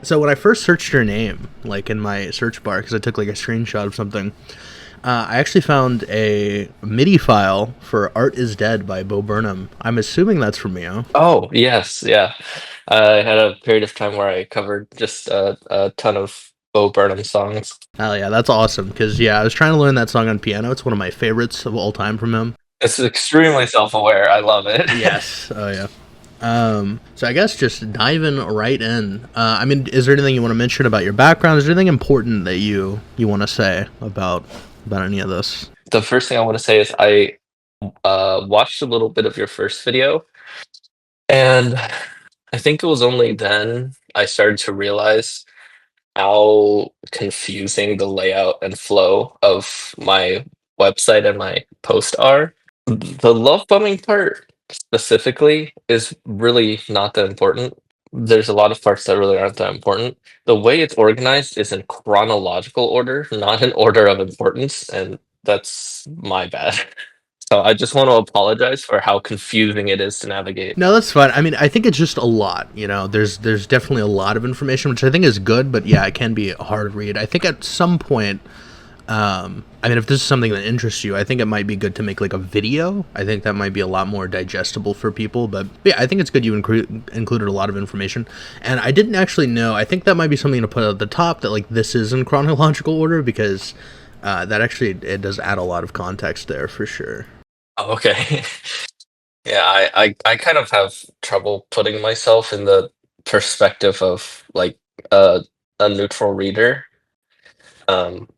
So when I first searched your name, like in my search bar, because I took like a screenshot of something, I actually found a MIDI file for "Art Is Dead" by Bo Burnham. I'm assuming that's from you. Oh, yes, yeah. I had a period of time where I covered just a ton of Bo Burnham songs. Hell yeah, that's awesome. Because yeah, I was trying to learn that song on piano. It's one of my favorites of all time from him. It's extremely self-aware. I love it. Yes. Oh yeah. So I guess just diving right in. I mean, is there anything you want to mention about your background? Is there anything important that you want to say about any of this? The first thing I want to say is I watched a little bit of your first video, and I think it was only then I started to realize how confusing the layout and flow of my website and my post are. The love bombing part specifically is really not that important. There's a lot of parts that really aren't that important. The way it's organized is in chronological order, not in order of importance, and that's my bad. So I just want to apologize for how confusing it is to navigate. No, that's fine. I mean, I think it's just a lot. There's definitely a lot of information, which I think is good. But yeah, it can be a hard read. I think at some point, I mean, if this is something that interests you, I think it might be good to make like a video. I think that might be a lot more digestible for people. But yeah, I think it's good you included a lot of information. And I didn't actually know. I think that might be something to put at the top that like this is in chronological order because that actually it does add a lot of context there for sure. Oh, okay. Yeah, I kind of have trouble putting myself in the perspective of like a neutral reader. Um,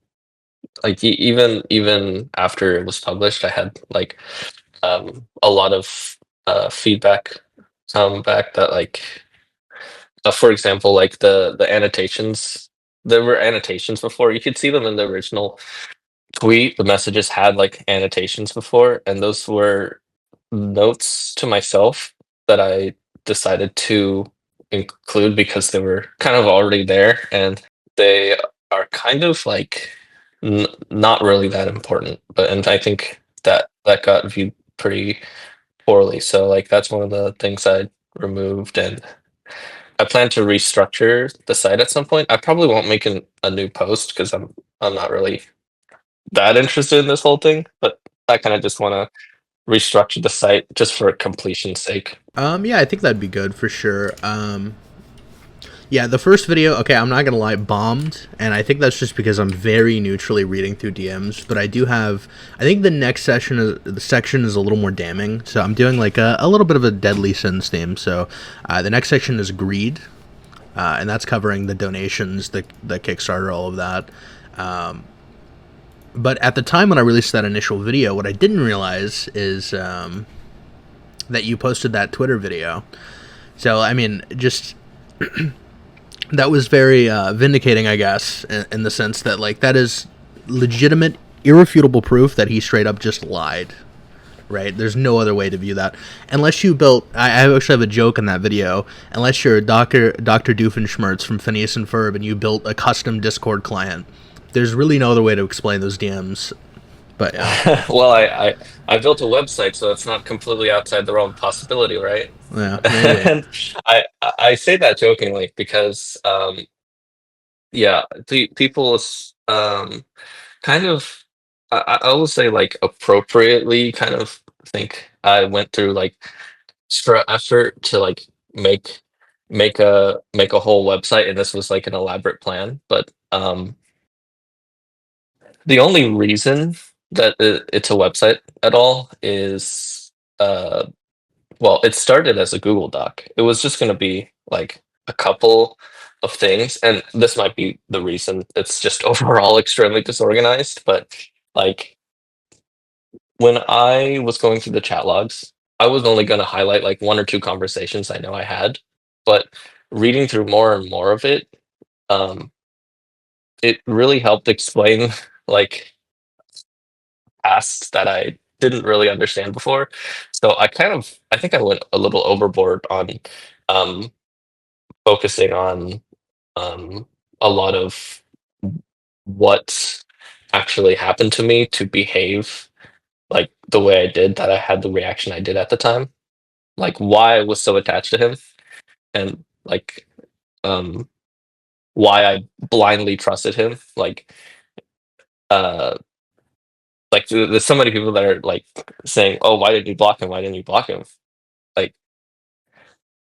like even after it was published, I had like a lot of feedback come back that like for example like the annotations, there were annotations before. You could see them in the original tweet. The messages had like annotations before, and those were notes to myself that I decided to include because they were kind of already there, and they are kind of like not really that important. But and I think that that got viewed pretty poorly. So like that's one of the things I removed, and I plan to restructure the site at some point. I probably won't make a new post because I'm not really that interested in this whole thing, but I kind of just want to restructure the site just for completion's sake. Yeah, I think that'd be good for sure. Yeah, the first video, okay, I'm not gonna lie, bombed, and I think that's just because I'm very neutrally reading through DMs. But I do have, I think the section is a little more damning. So I'm doing like a little bit of a deadly sins theme. So the next section is greed, and that's covering the donations, the Kickstarter, all of that. But at the time when I released that initial video, what I didn't realize is that you posted that Twitter video. So I mean, just that was very vindicating, I guess, in the sense that like that is legitimate, irrefutable proof that he straight up just lied. Right? There's no other way to view that, unless you built. I actually have a joke in that video. Unless you're Doctor Doofenshmirtz from Phineas and Ferb, and you built a custom Discord client, there's really no other way to explain those DMs. But yeah, Well, I built a website, so it's not completely outside the realm of possibility, right? yeah, maybe. And I say that jokingly because yeah, the people kind of I will say like appropriately kind of think I went through like extra effort to like make a whole website, and this was like an elaborate plan. But the only reason that it's a website at all is well, it started as a Google Doc. It was just going to be like a couple of things, and this might be the reason it's just overall extremely disorganized. But like when I was going through the chat logs, I was only going to highlight like one or two conversations I know I had, but reading through more and more of it, um, it really helped explain like tasks that I didn't really understand before. So I think I went a little overboard on um, focusing on um, a lot of what actually happened to me to behave like the way I did, that I had the reaction I did at the time, like why I was so attached to him, and like um, why I blindly trusted him. Uh, there's so many people that are like saying, "Oh, why didn't you block him? Why didn't you block him?" Like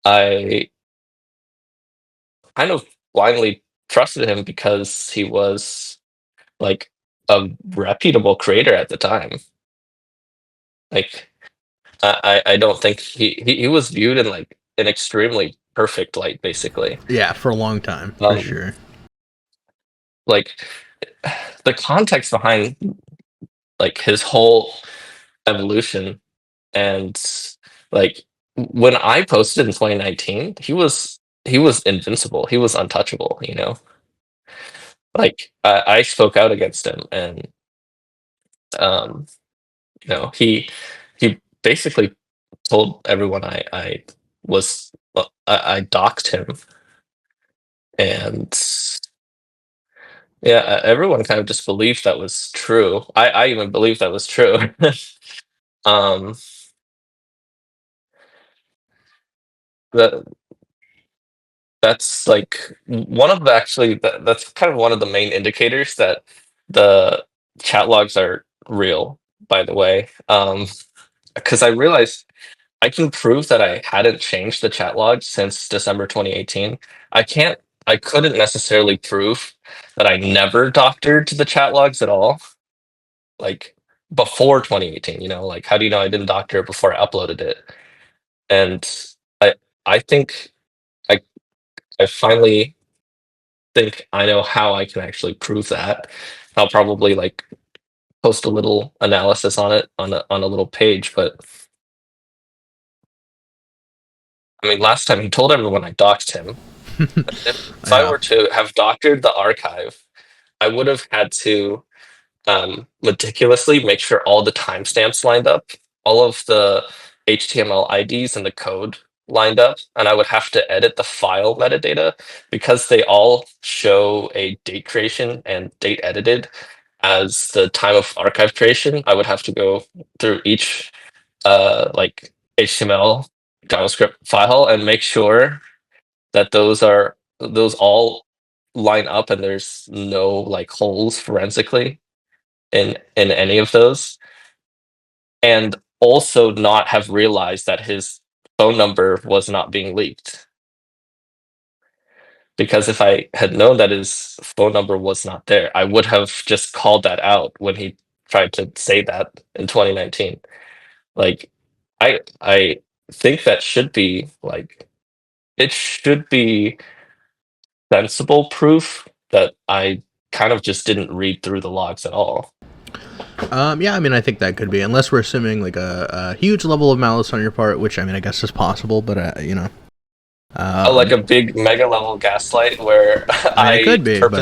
I kind of blindly trusted him because he was like a reputable creator at the time. Like I don't think he was viewed in like an extremely perfect light, basically. Yeah, for a long time, for Um, sure. like the context behind like his whole evolution and like when I posted in 2019, he was invincible. He was untouchable. Like I spoke out against him, and um, he basically told everyone I was well, I doxed him, and yeah, everyone kind of just believed that was true. I even believed that was true. um, that that's like one of the actually that's kind of one of the main indicators that the chat logs are real. By the way, because I realized I can prove that I hadn't changed the chat log since December 2018. I can't I couldn't necessarily prove that I never doctored the chat logs at all, like before 2018, like how do you know I didn't doctor it before I uploaded it? And I I think I I finally think I know how I can actually prove that. I'll probably like post a little analysis on it on a little page, but I mean last time he told everyone I doxed him. If I Yeah. were to have doctored the archive, I would have had to meticulously make sure all the timestamps lined up, all of the HTML IDs and the code lined up, and I would have to edit the file metadata because they all show a date creation and date edited as the time of archive creation. I would have to go through each like HTML JavaScript file and make sure that those all line up and there's no like holes forensically in any of those, and also not have realized that his phone number was not being leaked, because if I had known that his phone number was not there, I would have just called that out when he tried to say that in 2019. Like I think that should be like it should be sensible proof that I kind of just didn't read through the logs at all. Yeah, I mean, I think that could be, unless we're assuming like a huge level of malice on your part, which I mean, I guess is possible, but Like um, a big mega level gaslight where I mean, it could be, but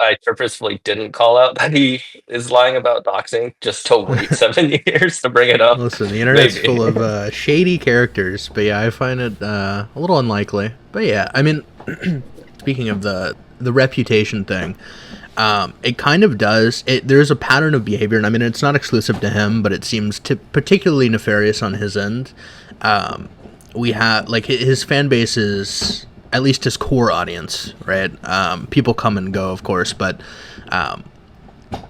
I purposefully didn't call out that he is lying about doxing just to wait 7 years to bring it up. listen, the internet's full Maybe. of shady characters, but yeah, I find it a little unlikely. But yeah, I mean, speaking of the reputation thing, it kind of does. There's a pattern of behavior, and I mean, it's not exclusive to him, but it seems particularly nefarious on his end. We have like his fan base is at least his core audience, right? People come and go, of course, but um,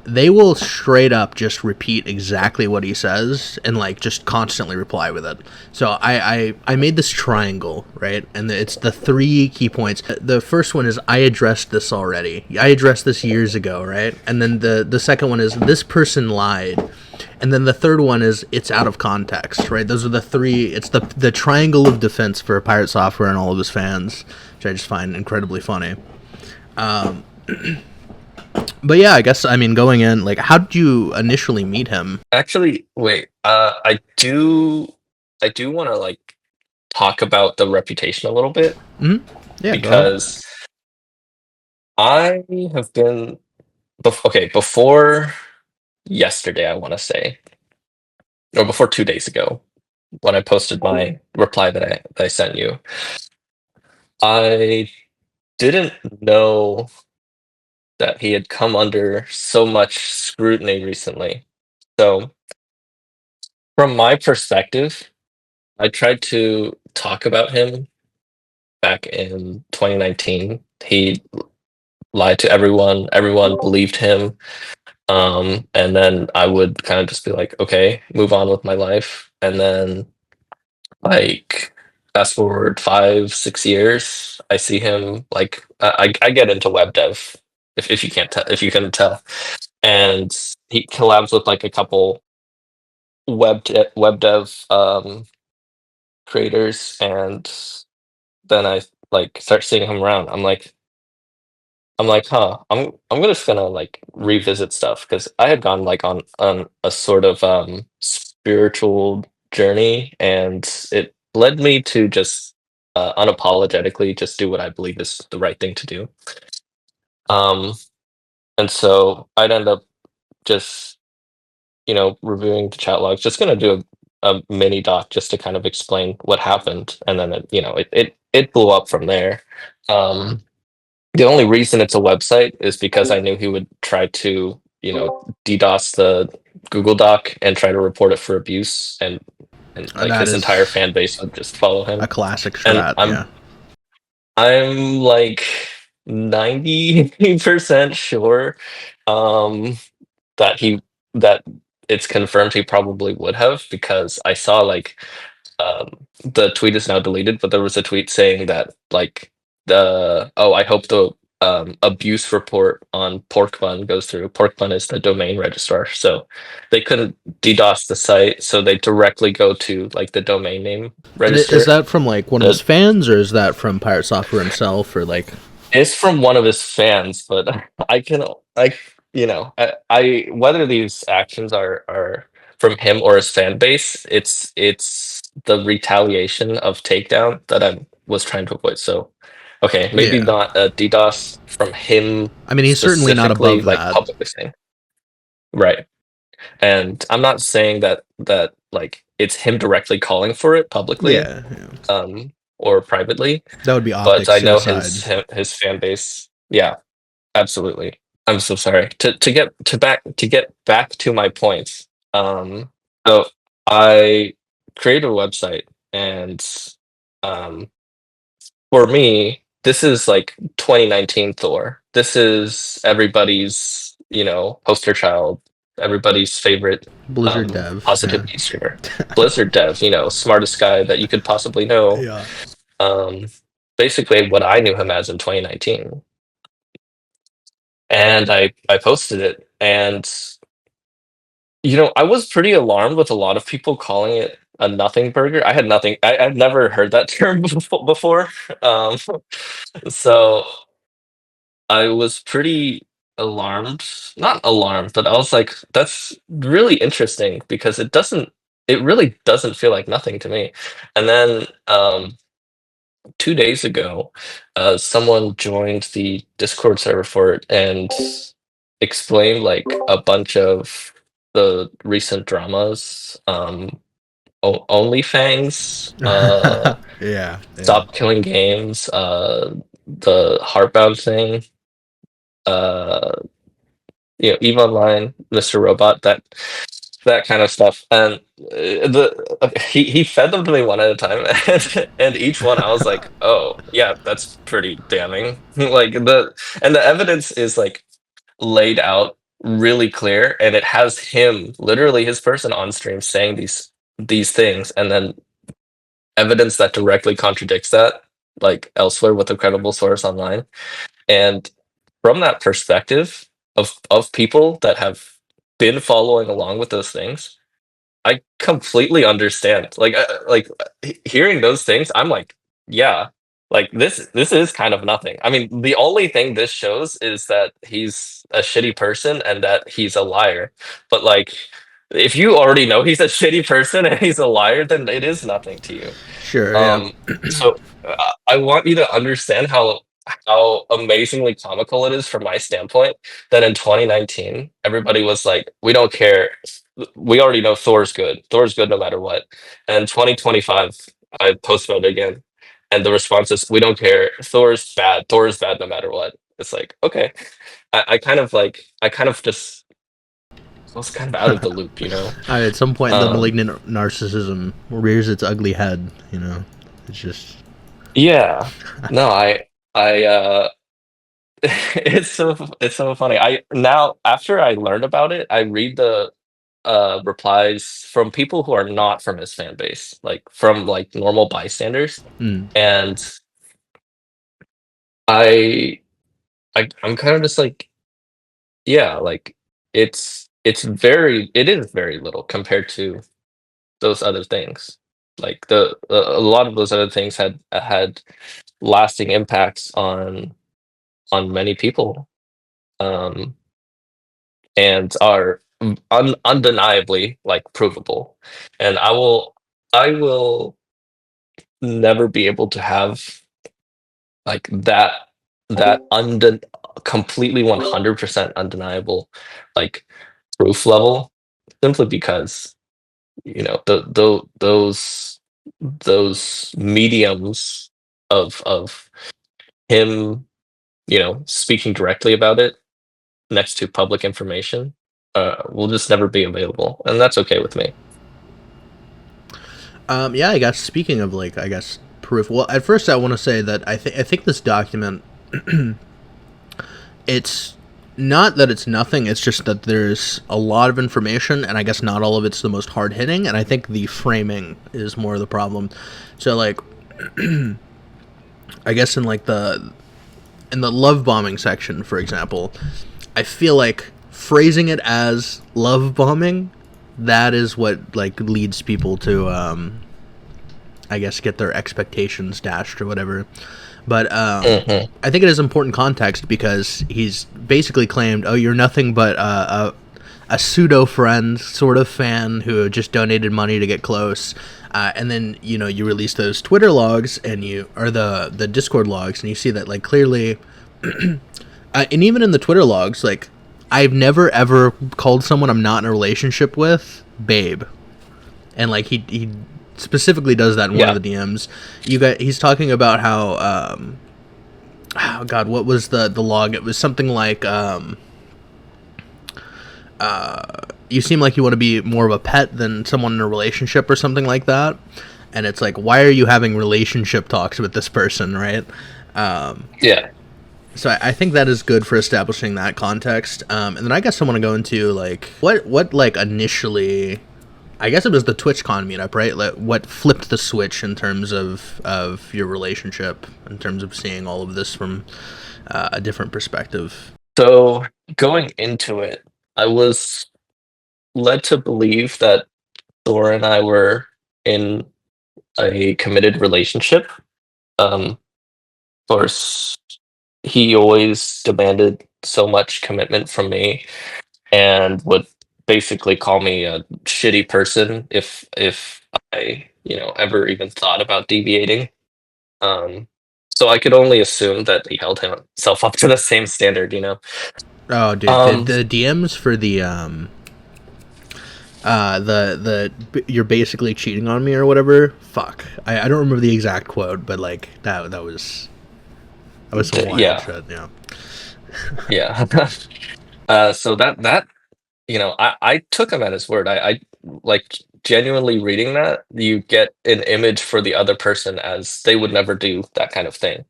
they will straight up just repeat exactly what he says and like just constantly reply with it. So I made this triangle, right? And it's the three key points. The first one is I addressed this already. I addressed this years ago, right? And then the second one is this person lied. And then the third one is it's out of context, right? Those are the three. It's the triangle of defense for Pirate Software and all of his fans, which I just find incredibly funny. But yeah, I guess I mean going in, like, how did you initially meet him? Actually, wait. I do want to like talk about the reputation a little bit Yeah, go ahead. because I have been okay before yesterday. I want to say, or before 2 days ago, when I posted my reply that I sent you. I didn't know that he had come under so much scrutiny recently. So, from my perspective, I tried to talk about him back in 2019. he lied to everyone. Everyone believed him. And then I would kind of just be like, okay, move on with my life. And then, like, fast forward 5, 6 years, I see him like I get into web dev, if you can't tell, if you couldn't tell, and he collabs with like a couple web dev creators, and then I like start seeing him around. I'm like, huh, I'm just gonna like revisit stuff because I had gone like on a sort of spiritual journey, and it led me to just unapologetically just do what I believe is the right thing to do. Um, and so I'd end up just reviewing the chat logs, just gonna do a mini doc just to kind of explain what happened, and then it blew up from there. Um, The only reason it's a website is because I knew he would try to, DDoS the Google Doc and try to report it for abuse, and like That his entire is fan base would just follow a him. classic And strat. I'm Yeah. I'm like 90% sure um that he that it's confirmed he probably would have, because I saw like the tweet is now deleted, but there was a tweet saying that like I hope the abuse report on Pork Bun goes through. Pork Bun is the domain registrar, so they couldn't DDoS the site, so they directly go to like the domain name And is register. that from like one of his The fans, or is that from Pirate Software himself, or like? It's from one of his fans, but I can I I whether these actions are from him or his fan base, it's the retaliation of takedown that I was trying to avoid. So, okay, maybe Yeah. not a DDoS from him I mean, he's certainly not specifically, above like that. publicly saying, right. And I'm not saying that like it's him directly calling for it publicly, Yeah, yeah. or privately, That would be but optic I know suicide. his fan base. Yeah, absolutely. I'm so sorry. To get back to my points. So I created a website, and um, for me, this is like 2019 Thor. This is everybody's, poster child, everybody's favorite Blizzard dev. Yeah. positivity streamer. Blizzard dev, smartest guy that you could possibly know. Yeah. Um, Basically what I knew him as in 2019. And I posted it, and I was pretty alarmed with a lot of people calling it a nothing burger. I had nothing. I've never heard that term before. Um, so I was pretty alarmed. Not alarmed, but I was like, that's really interesting because it really doesn't feel like nothing to me. And then 2 days ago, someone joined the Discord server for it and explained like a bunch of the recent dramas. OnlyFangs, Yeah. Yeah. Stop Killing Games, the Heartbound thing, uh, Eve Online, Mr. Robot, that kind of stuff. And he fed them to me one at a time, and each one I was like, oh yeah, that's pretty damning. Like the evidence is like laid out really clear, and it has him, literally his person on stream, saying these things, and then evidence that directly contradicts that, like elsewhere with a credible source online. And from that perspective of people that have been following along with those things, I completely understand. Hearing those things, I'm like, yeah, like this is kind of nothing. I mean, the only thing this shows is that he's a shitty person and that he's a liar. But like, if you already know he's a shitty person and he's a liar, then it is nothing to you. Sure. Yeah. Um, so I want you to understand how amazingly comical it is from my standpoint that in 2019 everybody was like, "We don't care. We already know Thor's good. Thor's good no matter what." And in 2025, I post about it again, and the response is, "We don't care. Thor's bad. Thor is bad no matter what." It's like, okay, I kind of just was kind of out of the loop, At some point, the Um, malignant narcissism rears its ugly head. It's just. yeah, no, I it's so funny. I now after I learned about it, I read the replies from people who are not from his fan base, like from like normal bystanders, Mm. and I I'm kind of just like, yeah, like it is very little compared to those other things. Like a lot of those other things had lasting impacts on many people, um, and are undeniably like provable. And I will never be able to have like that completely 100% undeniable like proof level, simply because those mediums of him speaking directly about it next to public information will just never be available, and that's okay with me. Yeah, I guess speaking of like, I guess proof. Well, at first I want to say that I think this document, it's not that it's nothing. It's just that there's a lot of information, and I guess not all of it's the most hard hitting. And I think the framing is more the problem. So like, I guess in the love bombing section, for example, I feel like phrasing it as love bombing, that is what like leads people to I guess get their expectations dashed or whatever. But Hmm. I think it is important context because he's basically claimed, "Oh, you're nothing but a pseudo friend, sort of fan who just donated money to get close." And then you release those Twitter logs and or the Discord logs, and you see that like clearly, and even in the Twitter logs, like I've never ever called someone I'm not in a relationship with babe, and like he specifically does that in one of Yeah. the DMs. He's talking about how oh god, what was the log? It was something like you seem like you want to be more of a pet than someone in a relationship or something like that. And it's like, why are you having relationship talks with this person, right? Yeah. So I think that is good for establishing that context. And then I guess I want to go into like what like initially, I guess it was the TwitchCon meetup, right? Like, what flipped the switch in terms of your relationship, in terms of seeing all of this from a different perspective. So going into it, I was led to believe that Thor and I were in a committed relationship. Of course, he always demanded so much commitment from me and would basically call me a shitty person if I, ever even thought about deviating. Um, so I could only assume that he held himself up to the same standard. Oh, dude, Um, the DMs for you're basically cheating on me or whatever. Fuck, I don't remember the exact quote, but like that was some wild yeah, shit. Yeah. yeah. So that I took him at his word. I like genuinely reading that. You get an image for the other person as they would never do that kind of thing.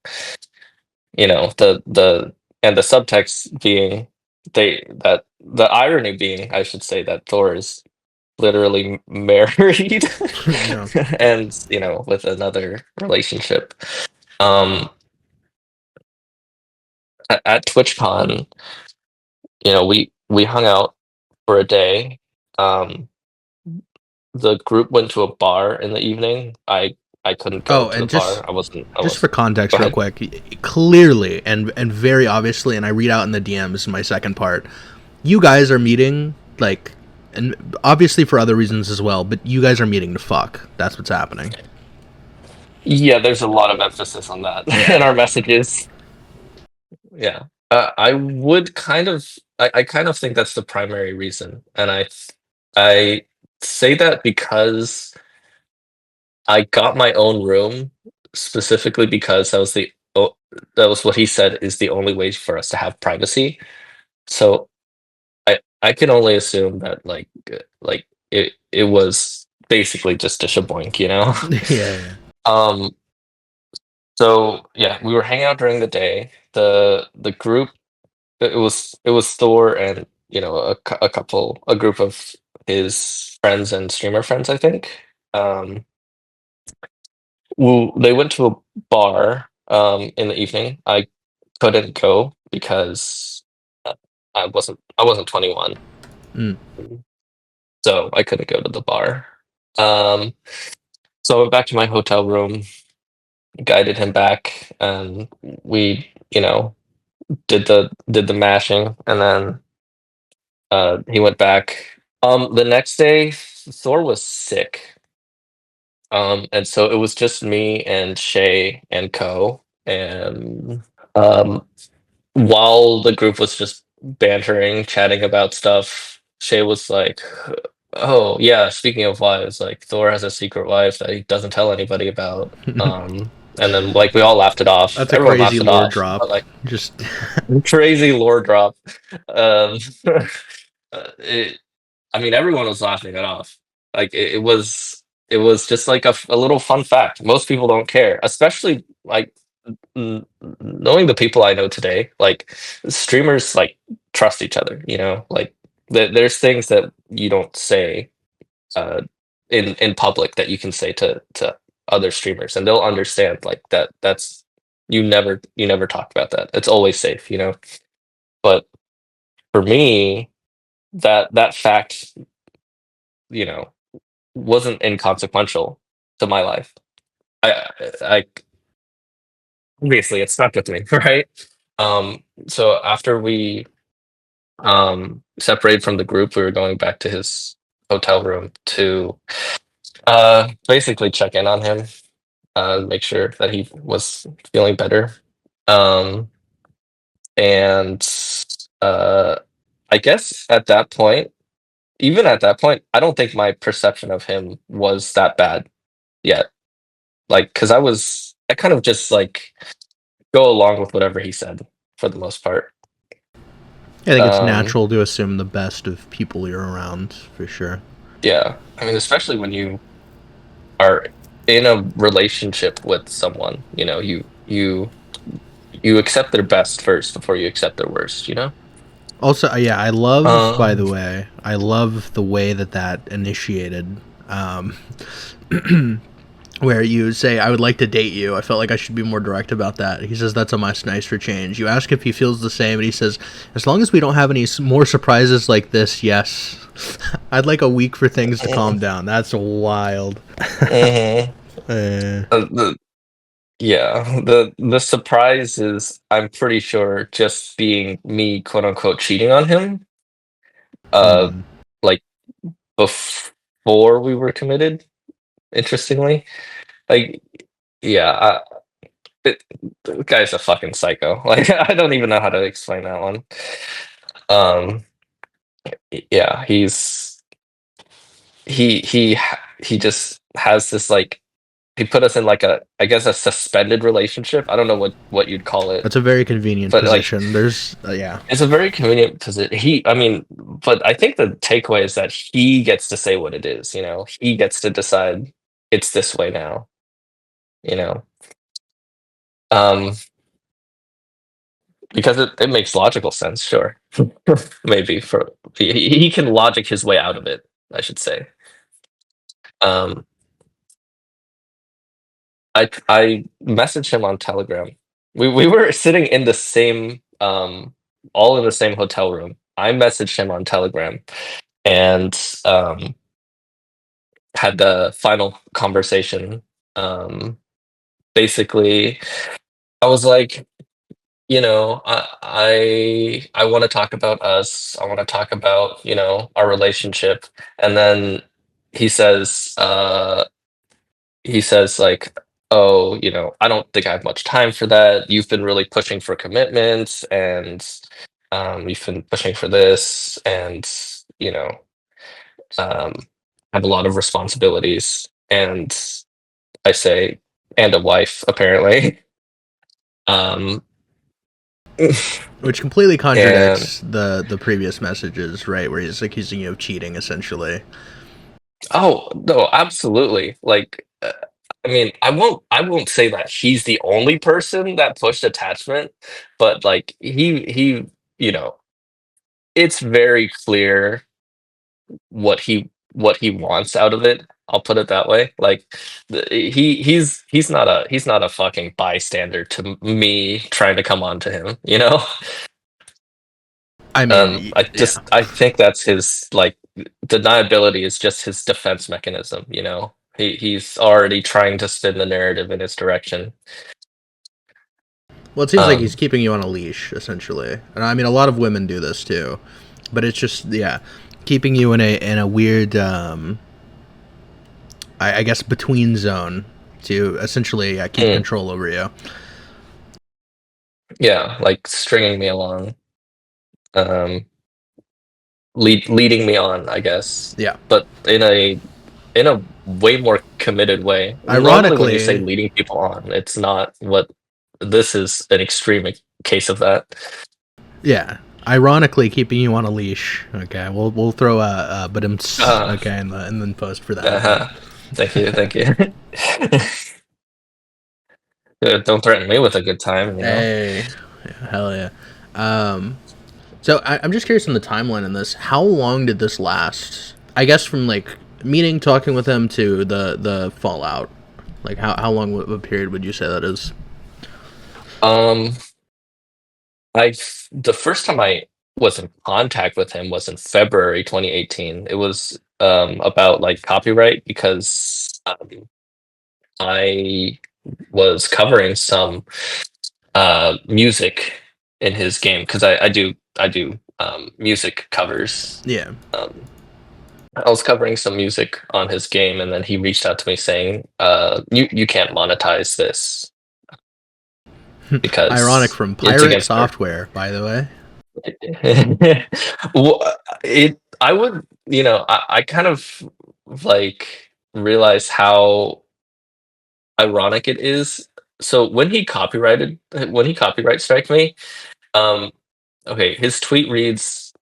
The and the subtext being the irony being, I should say, that Thor is literally married Yeah. and with another relationship. Um, at TwitchCon, we hung out for a day. Um, the group went to a bar in the evening. I couldn't go Oh, to the and bar. I just for wasn't. Go context, real ahead. quick, clearly and very obviously, and I read out in the DMs in my second part, you guys are meeting like, and obviously for other reasons as well, but you guys are meeting to fuck. That's what's happening. Yeah, there's a lot of emphasis on that in Yeah. our messages. Yeah. I would I kind of think that's the primary reason, and I say that because I got my own room specifically because that was what he said is the only way for us to have privacy. So I can only assume that like it was basically just a shaboink. Yeah. Yeah. Um So yeah, we were hanging out during the day. The group, it was Thor and a group of his friends and streamer friends, I think. Um, well, they went to a bar in the evening. I couldn't go because uh, I wasn't 21, Mm. so I couldn't go to the bar. Um, so I went back to my hotel room, guided him back, and we did the mashing, and then he went back. The next day, Thor was sick, and so it was just me and Shay and Co. And um, while the group was just bantering, chatting about stuff, Shay was like, "Oh yeah, speaking of wives, like Thor has a secret wife that he doesn't tell anybody about." And then like we all laughed it off. That's a Everyone crazy laughed it lore off, drop. but like Just crazy lore drop. Um, it, I mean, everyone was laughing it off. Like it was just like a little fun fact. Most people don't care, especially like knowing the people I know today. Like streamers like trust each other. Like there's things that you don't say uh, in public that you can say to other streamers, and they'll understand. Like that's you never talk about that. It's always safe. But for me, that fact, you know, wasn't inconsequential to my life. I obviously it stuck with me, right? So after we separated from the group, we were going back to his hotel room to basically check in on him, make sure that he was feeling better. Um, and uh, I guess at that point, even at that point, I don't think my perception of him was that bad yet. Like, because I kind of just like go along with whatever he said for the most part. I think it's Um, natural to assume the best of people you're around, for sure. yeah, I mean, especially when you are in a relationship with someone, you accept their best first before you accept their worst. Also, yeah, I love, by Um, the way, I love the way that initiated. Um, where you say, "I would like to date you." I felt like I should be more direct about that. He says that's a nice for change. You ask if he feels the same, and he says, "As long as we don't have any more surprises like this, yes." I'd like a week for things to calm down. That's wild. mhm. uh, The Yeah, the surprise is I'm pretty sure just being me, quote unquote, cheating on him, uh, hmm. like before we were committed. Interestingly, like, yeah, the guy's a fucking psycho. Like, I don't even know how to explain that one. Um, yeah, he just has this like he put us in like I guess a suspended relationship. I don't know what you'd call it, That's a very convenient but like position. There's, yeah. it's a very convenient position. I mean, but I think the takeaway is that he gets to say what it is. He gets to decide it's this way now. You know, um, because it makes logical sense. Sure, maybe he can logic his way out of it. I should say. Um, I messaged him on Telegram. We were sitting in the same all in the same hotel room. I messaged him on Telegram and had the final conversation. Basically, I was like, I want to talk about us. I want to talk about our relationship. And then he says, like, oh, I don't think I have much time for that. You've been really pushing for commitments, and you've been pushing for this, and you know, um, have a lot of responsibilities. And I say, and a wife, apparently. Um, Which completely and contradicts the previous messages, right? Where he's accusing you of cheating, essentially. oh no, absolutely. Like, I mean, I won't say that he's the only person that pushed attachment, but like he you know, it's very clear what he wants out of it. I'll put it that way. Like he's not a fucking bystander to me trying to come on to him, you know? I mean, yeah. I think that's his like deniability is just his defense mechanism, you know. He's already trying to spin the narrative in his direction. Well, it seems like he's Um, keeping you on a leash, essentially. And I mean, a lot of women do this too, but it's just yeah, keeping you in a weird, I guess, between zone to essentially keep mm, control over you. yeah, like stringing me along, um, leading me on, I guess, Yeah. but in a way more committed way. Normally, when you say Ironically, leading people on, it's not what this is an extreme case of that. yeah. Ironically, keeping you on a leash. Okay, we'll throw a but Uh, okay in the post for that. Okay. uh-huh. Thank you, thank you. Don't threaten me with a good time, you know? Hey, yeah, hell yeah. Um, so I'm just curious on the timeline in this. How long did this last? I guess from like meeting, talking with him to the fallout. Like how long of a period would you say that is? Um, the first time I was in contact with him was in February 2018. It was about like copyright because I was covering some music in his game because I do music covers. Yeah. Um, I was covering some music on his game, and then he reached out to me saying, "You can't monetize this Ironic because from it's Pirate against our." Software, by the way. Well, I would, I kind of like realize how ironic it is. So when he copyright striked me, um, okay, his tweet reads,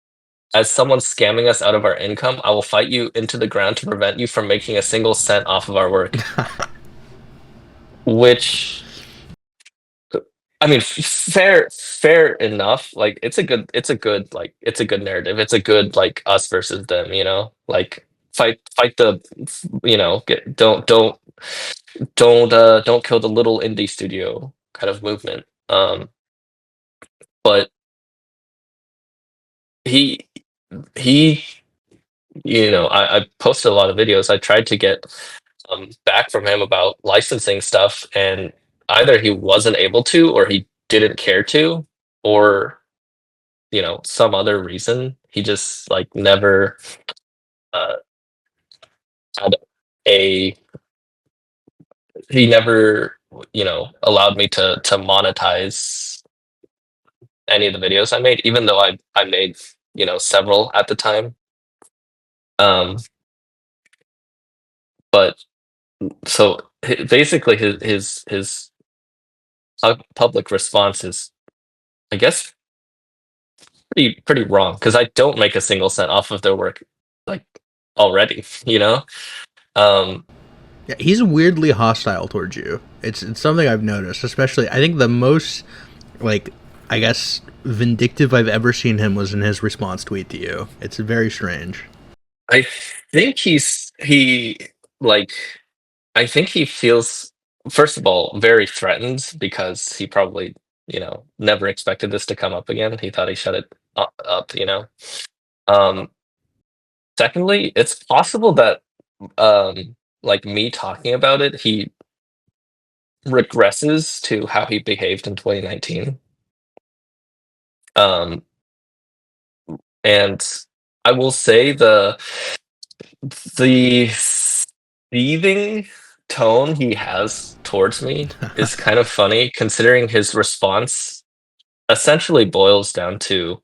"As someone scamming us out of our income, I will fight you into the ground to prevent you from making a single cent off of our work." Which, I mean, fair enough. Like, it's a good narrative. It's a good like us versus them. You know, like fight the, don't kill the little indie studio kind of movement. But he he I posted a lot of videos. I tried to get back from him about licensing stuff, and either he wasn't able to, or he didn't care to, or some other reason. He just like never uh, had a he never allowed me to monetize any of the videos I made, even though I made several at the time. Um, but so basically his public response is, I guess, pretty wrong because I don't make a single cent off of their work, like, already. Um, Yeah, he's weirdly hostile towards you. It's something I've noticed, especially I think the most like I guess vindictive I've ever seen him was in his response tweet to you. It's very strange. I think like I think he feels, first of all, very threatened because he probably never expected this to come up again. He thought he shut it up. Um, Secondly, it's possible that like me talking about it, he regresses to how he behaved in 2019. Um, and I will say the seething tone he has towards me is kind of funny, considering his response essentially boils down to,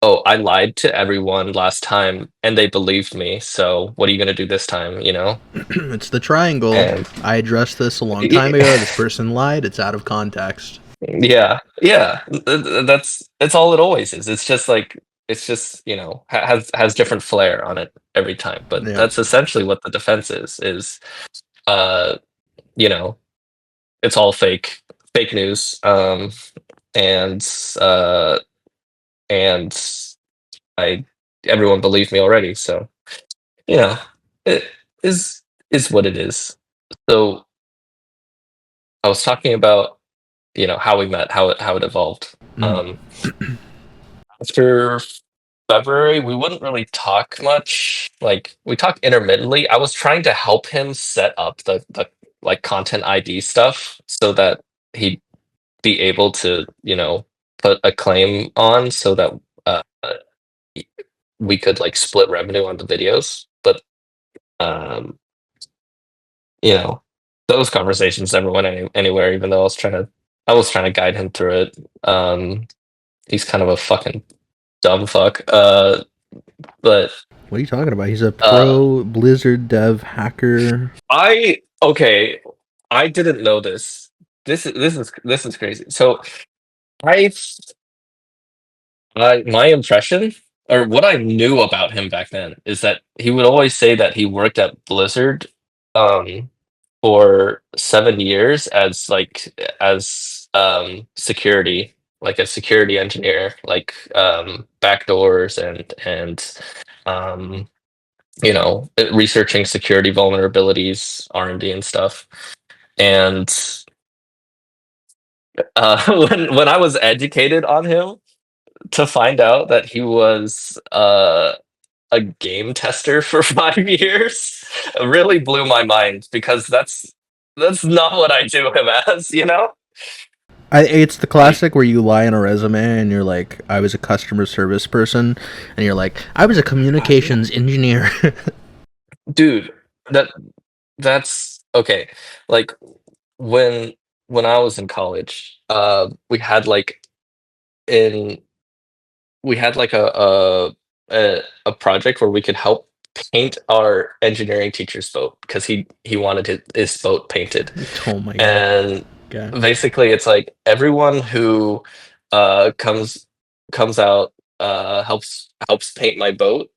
"Oh, I lied to everyone last time and they believed me. So what are you going to do this time?" It's the triangle. And I addressed this a long time ago. This person lied. It's out of context. yeah, yeah, that's all it always is. It's just has different flair on it every time. But Yeah. that's essentially what the defense is. Uh, you know, it's all fake news. And uh, and I everyone believed me already. So you know, it is is what it is. So I was talking about how we met, how it evolved. Mm. Um, After February, we wouldn't really talk much. Like we talk intermittently. I was trying to help him set up the like content ID stuff so that he'd be able to put a claim on so that uh, we could like split revenue on the videos. But um, you know, those conversations never went anywhere. Even though I was trying to guide him through it. He's kind of a fucking dumb fuck. But What are you talking about? He's a uh, pro Blizzard dev hacker. okay, I didn't know this. This is crazy. So I my impression or what I knew about him back then is that he would always say that he worked at Blizzard um for 7 years as security, like a security engineer, like backdoors and um researching security vulnerabilities, R&D and stuff. And when I was educated on him to find out that he was a game tester for 5 years, it really blew my mind because that's not what I do him as. It's the Like, classic where you lie on a resume and you're like, I was a customer service person, and you're like, I was a communications engineer. dude, that's okay. Like when when I was in college, in we had like a project where we could help paint our engineering teacher's boat because he wanted his boat painted. Oh my And god. basically it's like everyone who comes out, helps paint my boat,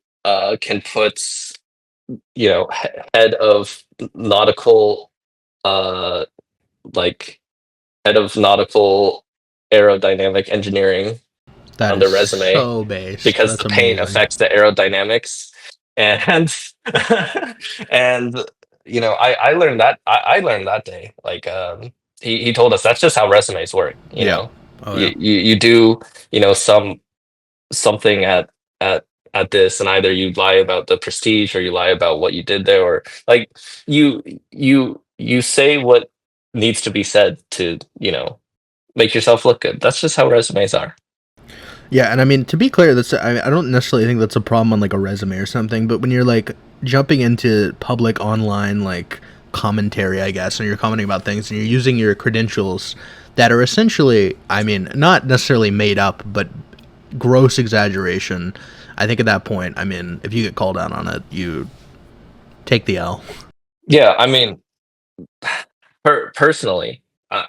can put head of nautical, uh like head of nautical aerodynamic engineering That on is the resume so based. because That's the paint amazing. affects the aerodynamics. And and I learned that day, like, he told us that's just how resumes work. Yeah. Oh yeah. You do something at at this, and either you lie about the prestige or you lie about what you did there, or like you you say what needs to be said to make yourself look good. That's just how resumes are. Yeah, and I mean, to be clear, I don't necessarily think that's a problem on like a resume or something, but when you're like jumping into public online like commentary, I guess, and you're commenting about things and you're using your credentials that are essentially, I mean, not necessarily made up, but gross exaggeration. I think at that point, I mean, if you get called out on it, you take the L. Yeah, I mean, personally, uh,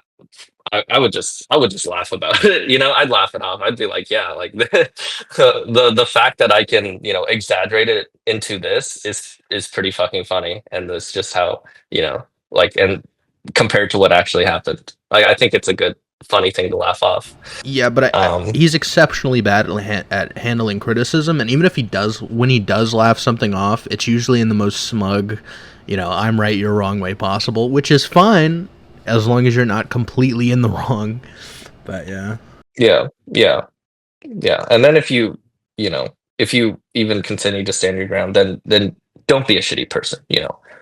I would just laugh about it. I'd laugh it off. I'd be like, yeah, like the fact that I can exaggerate it into this is pretty fucking funny, and that's just how like, and compared to what actually happened, I think it's a good funny thing to laugh off. Yeah, but Um, he's exceptionally bad at handling criticism, and even if he does, when he does laugh something off, it's usually in the most smug, I'm right, you're wrong way possible, which is fine as long as you're not completely in the wrong. But yeah, yeah, yeah, yeah. And then if you even continue to stand your ground, then don't be a shitty person.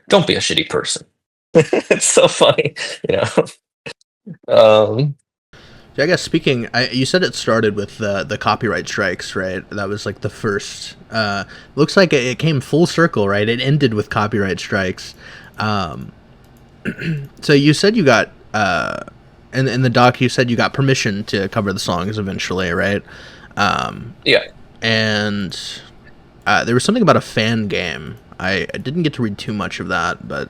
Don't be a shitty person. It's so funny, you know. Um, so I guess you said it started with the copyright strikes, right? That was like the first. Looks like it came full circle, right? It ended with copyright strikes. Um, so you said you got in the doc you said you got permission to cover the songs eventually, right? Um, yeah. and there was something about a fan game. I didn't get to read too much of that, but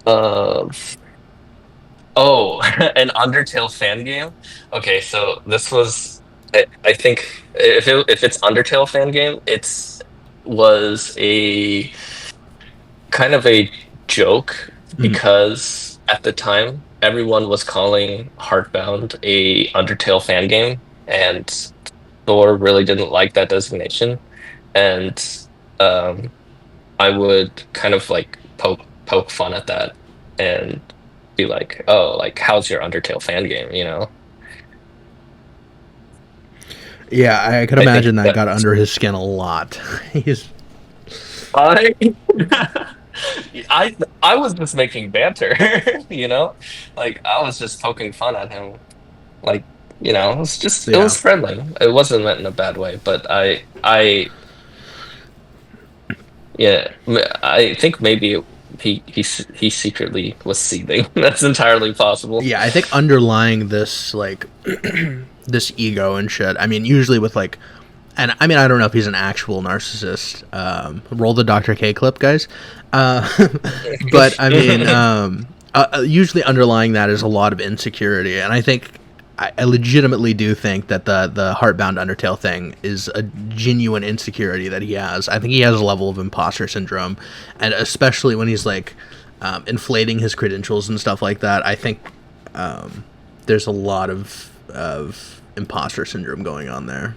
Uh, oh, an Undertale fan game. Okay, so this was, I think, if it's Undertale fan game, was a kind of a joke because at the time everyone was calling Heartbound a Undertale fan game, and Thor really didn't like that designation, and um, I would kind of like poke fun at that and be like, "Oh, like how's your Undertale fan game?" You know? Yeah, I could I think imagine that that got under his skin a lot. He's I I was just making banter, you know? Like I was just poking fun at him. Like, it yeah, was friendly. It wasn't meant in a bad way, but yeah, I think maybe he secretly was seething. That's entirely possible. yeah. I think underlying this like this ego and shit. I mean, usually with like, and I mean, I don't know if he's an actual narcissist. Roll the Dr. K clip, guys. Uh, but I mean, usually underlying that is a lot of insecurity, and I think I legitimately do think that the Heartbound Undertale thing is a genuine insecurity that he has. I think he has a level of imposter syndrome, and especially when he's like inflating his credentials and stuff like that. I think there's a lot of imposter syndrome going on there.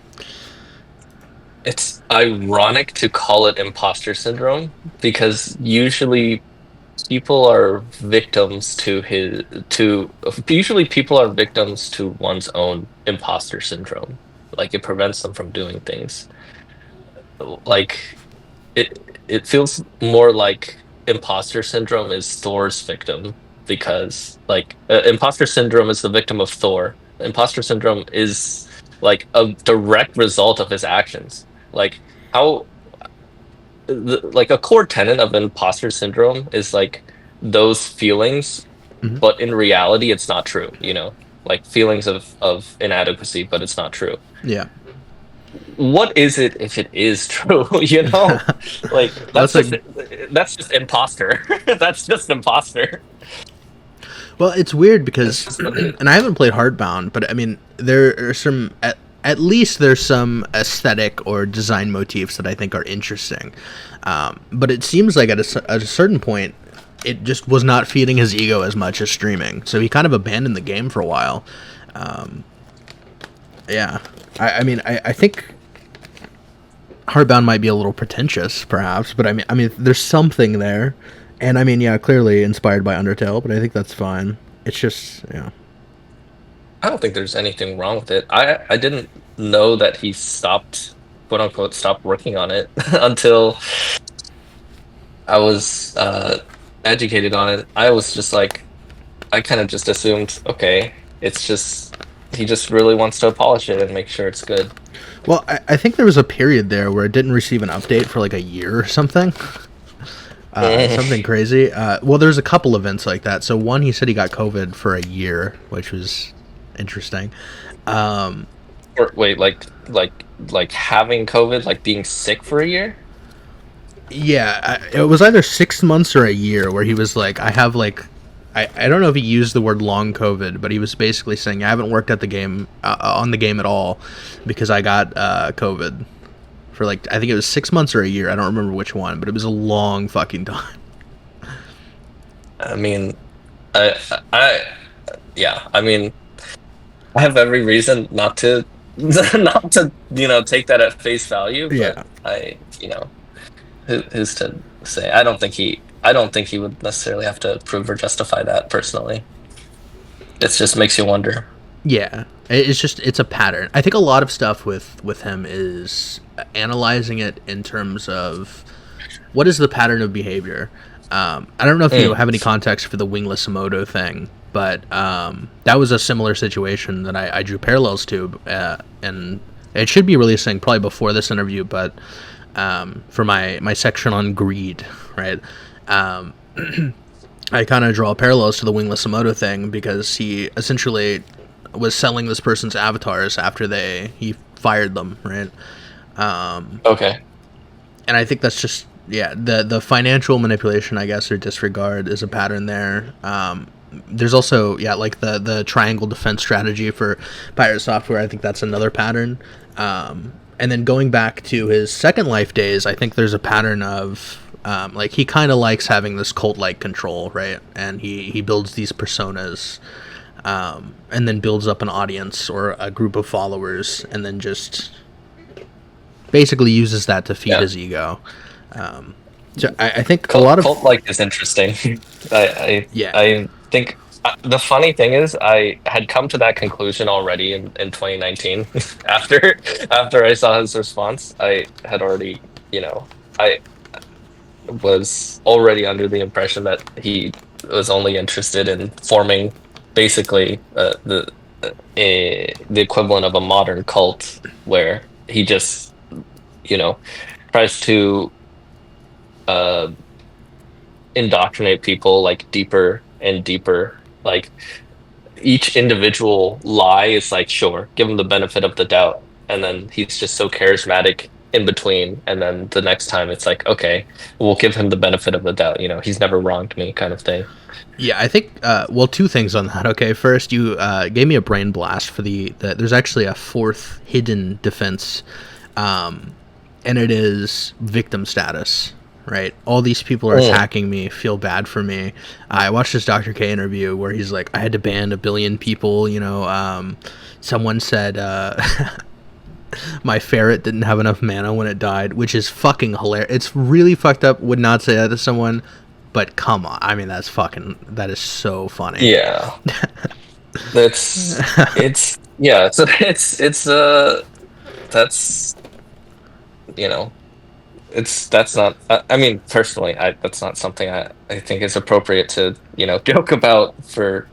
It's ironic to call it imposter syndrome because people are victims to usually people are victims to one's own imposter syndrome. Like it prevents them from doing things. Like it feels more like imposter syndrome is Thor's victim because like imposter syndrome is the victim of Thor. Imposter syndrome is like a direct result of his actions. Like how like a core tenet of imposter syndrome is like those feelings, Hmm. but in reality it's not true, like feelings of inadequacy, but it's not true. Yeah. What is it if it is true? Like Well, it's like, that's just imposter. That's just imposter. well, it's weird That's because, just what it is. and I haven't played Heartbound, but I mean, there are some, at least there's some aesthetic or design motifs that I think are interesting. But it seems like at a certain point, it just was not feeding his ego as much as streaming. So he kind of abandoned the game for a while. Um, yeah. I mean, I think Hardbound might be a little pretentious, perhaps, but I mean, there's something there, and I mean, yeah, clearly inspired by Undertale, but I think that's fine. It's just, yeah, I don't think there's anything wrong with it. I didn't know that he stopped, quote unquote, stopped working on it until I was educated on it. I was just like, I kind of just assumed, okay, it's just he just really wants to polish it and make sure it's good. well, I think there was a period there where it didn't receive an update for like a year or something. Something crazy. Well, there's a couple events like that. So one, he said he got COVID for a year, which was interesting. Um, Or wait, like having COVID, like being sick for a year? Yeah, it was either 6 months or a year where he was like, I have like, I don't know if he used the word long COVID, but he was basically saying I haven't worked at the game on the game at all because I got COVID for like I think it was 6 months or a year. I don't remember which one, but it was a long fucking time. I mean, I, I, yeah. I mean, I have every reason not to, not to, take that at face value. But Yeah, who's to say? I don't think he would necessarily have to prove or justify that personally. It just makes you wonder. yeah. It's just it's a pattern. I think a lot of stuff with him is analyzing it in terms of what is the pattern of behavior. I don't know if you Mm. have any context for the wingless Emoto thing, but that was a similar situation that I drew parallels to, and it should be releasing probably before this interview, but for my section on greed, right? Um, I kind of draw parallels to the wingless Emoto thing because he essentially was selling this person's avatars after he fired them, right? Um, Okay. and I think that's just the financial manipulation, I guess, or disregard is a pattern there. There's also like the triangle defense strategy for pirate software. I think that's another pattern. And then going back to his Second Life days, I think there's a pattern of Like, he kind of likes having this cult-like control, right? And he builds these personas, and then builds up an audience or a group of followers, and then just basically uses that to feed his ego. So I think cult like is interesting. I think the funny thing is I had come to that conclusion already in 2019 after I saw his response. I had already, I was already under the impression that he was only interested in forming basically the equivalent of a modern cult where he just tries to uh indoctrinate people like deeper and deeper. Like each individual lie is like, sure, give him the benefit of the doubt, and then he's just so charismatic in between, and then the next time it's like, okay, we'll give him the benefit of the doubt, he's never wronged me, kind of thing. Yeah, I think, well, two things on that. Okay, first, you gave me a brain blast for there's actually a fourth hidden defense, and it is victim status, right? All these people are attacking me, feel bad for me. I watched this Dr. K interview where he's like, I had to ban 1 billion people, someone said, my ferret didn't have enough mana when it died, which is fucking hilarious. It's really fucked up, would not say that to someone, but come on. I mean, that is so funny. Yeah. That's that's not, I mean, personally, that's not something I think is appropriate to, joke about for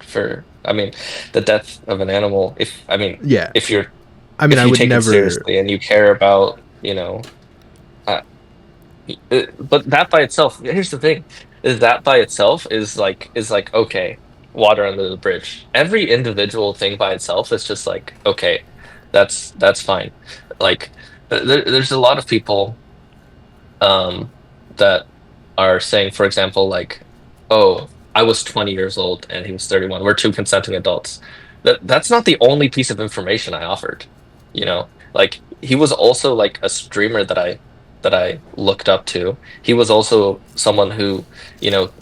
I mean, the death of an animal. If you're, I mean, if I you would take never, it seriously and you care about, but that by itself, here's the thing, is that by itself is like okay, water under the bridge. Every individual thing by itself is just like, okay, that's fine. Like there's a lot of people that are saying, for example, like, oh, I was 20 years old and he was 31. We're two consenting adults. That's not the only piece of information I offered. Like he was also like a streamer that I looked up to. He was also someone who,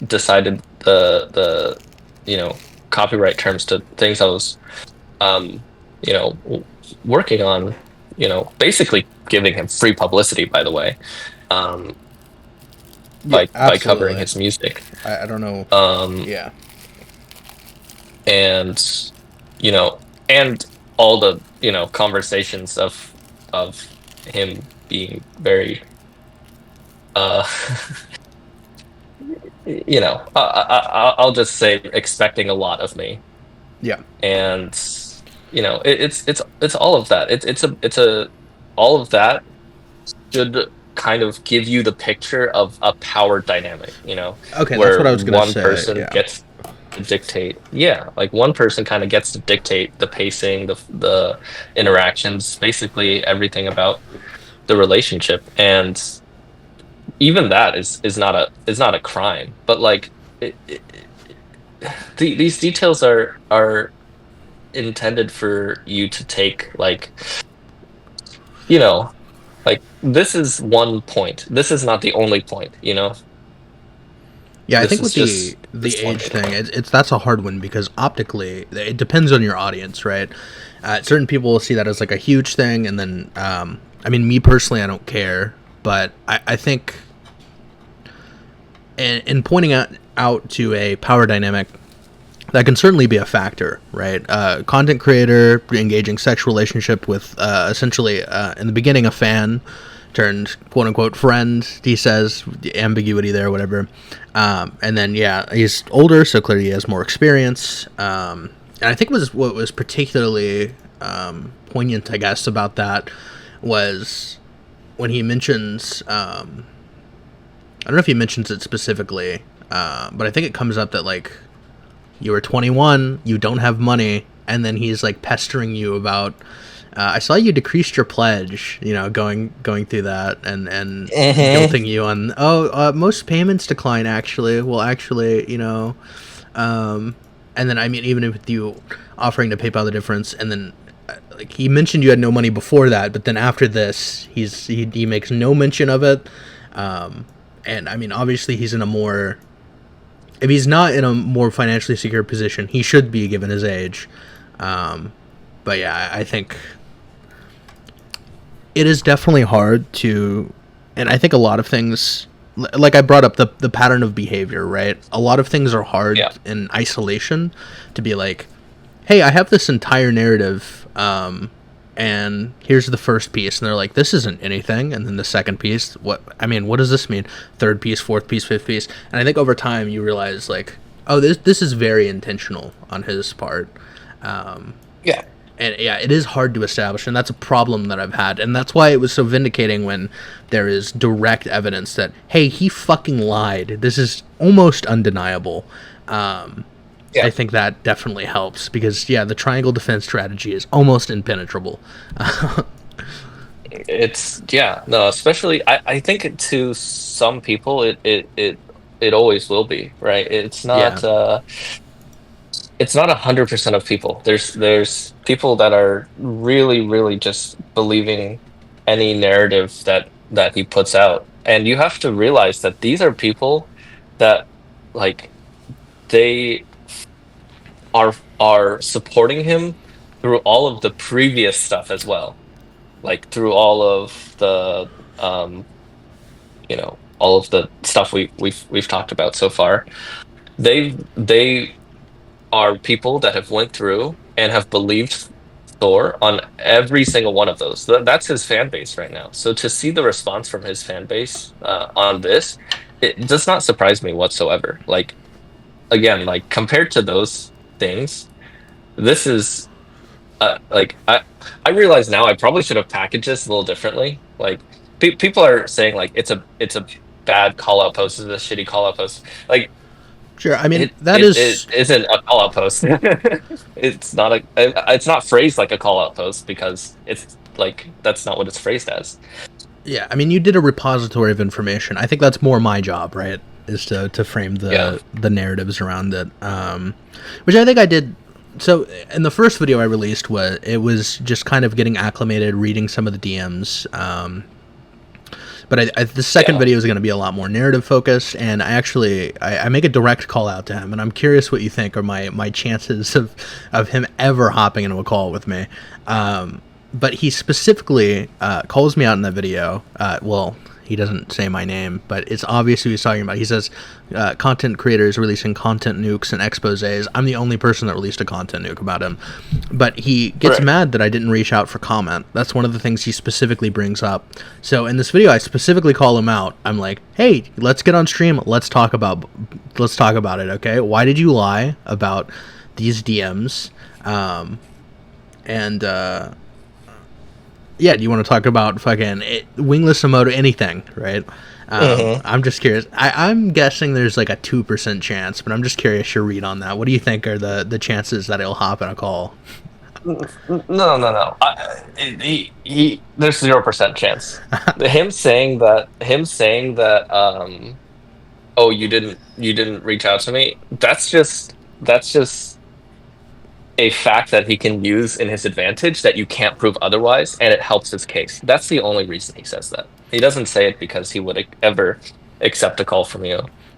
decided the copyright terms to things I was working on, basically giving him free publicity, by the way. By covering his music. I don't know. Yeah. And and all the conversations of him being very I'll just say expecting a lot of me. Yeah. And it's all of that. It's all of that should kind of give you the picture of a power dynamic, Okay, where that's what I was gonna say. One person gets to dictate. Yeah, like one person kind of gets to dictate the pacing, the interactions, basically everything about the relationship. And even that is not a crime. But like these details are intended for you to take, like, like, this is one point. This is not the only point, Yeah, I think with the age thing, that's a hard one because optically, it depends on your audience, right? Certain people will see that as like a huge thing, and then, I mean, me personally, I don't care, but I think in pointing out to a power dynamic, that can certainly be a factor, right? Content creator engaging sexual relationship with essentially in the beginning a fan turned quote unquote friend. He says the ambiguity there, whatever. And then he's older, so clearly he has more experience. And I think what was particularly poignant, I guess, about that was when he mentions. I don't know if he mentions it specifically, but I think it comes up that like, you were 21, you don't have money, and then he's like pestering you about, I saw you decreased your pledge, going through that and guilting you on, most payments decline actually. Well, actually, and then I mean, even with you offering to PayPal the difference, and then like he mentioned you had no money before that, but then after this, he makes no mention of it. And I mean, obviously, he's in a more, if he's not in a more financially secure position, he should be given his age. Um, but yeah, I think it is definitely hard to, and I think a lot of things, like I brought up the pattern of behavior, right? A lot of things are hard Yeah, in isolation to be like, hey, I have this entire narrative, and here's the first piece, and they're like, this isn't anything, and then the second piece, what I mean, what does this mean? Third piece, fourth piece, fifth piece, and I think over time you realize like, oh, this is very intentional on his part. Um, yeah. and yeah, it is hard to establish, and that's a problem that I've had, and that's why it was so vindicating when there is direct evidence that hey, he fucking lied. This is almost undeniable. I Yeah. think that definitely helps because yeah, the triangle defense strategy is almost impenetrable. It's yeah, no, especially I think to some people it always will be, right? Yeah, It's not 100% of people. There's people that are really, really just believing any narrative that he puts out. And you have to realize that these are people that like they are supporting him through all of the previous stuff as well. Like through all of the all of the stuff we've talked about so far. They are people that have went through and have believed Thor on every single one of those. That's his fan base right now. So to see the response from his fan base on this, it does not surprise me whatsoever. Like again, like compared to those things, this is like I realize now I probably should have packaged this a little differently. Like people are saying like it's a bad call out post, it's a shitty call out post. Like sure. I mean, that it is isn't a call out post. It's not phrased like a call out post because it's like that's not what it's phrased as. yeah. I mean, you did a repository of information. I think that's more my job, right? Is to frame Yeah. the narratives around it, which I think I did. So in the first video I released, was just kind of getting acclimated, reading some of the DMs. But the second Yeah. video is going to be a lot more narrative focused, and I make a direct call out to him, and I'm curious what you think are my chances of him ever hopping into a call with me. But he specifically calls me out in that video. Well, he doesn't say my name, but it's obvious who he's talking about. He says content creators releasing content nukes and exposés. I'm the only person that released a content nuke about him. But he gets Right. mad that I didn't reach out for comment. That's one of the things he specifically brings up. So in this video, I specifically call him out. I'm like, hey, let's get on stream. Let's talk about it. Okay, why did you lie about these DMs? And yeah, do you want to talk about fucking wingless emote anything, right? Hmm. I'm just curious. I'm guessing there's like a 2% chance, but I'm just curious your read on that. What do you think are the chances that he'll hop in a call? No, no, no. There's 0% chance. Him saying that, oh, you didn't reach out to me. That's just a fact that he can use in his advantage that you can't prove otherwise, and it helps his case. That's the only reason he says that. He doesn't say it because he would ever accept a call from you.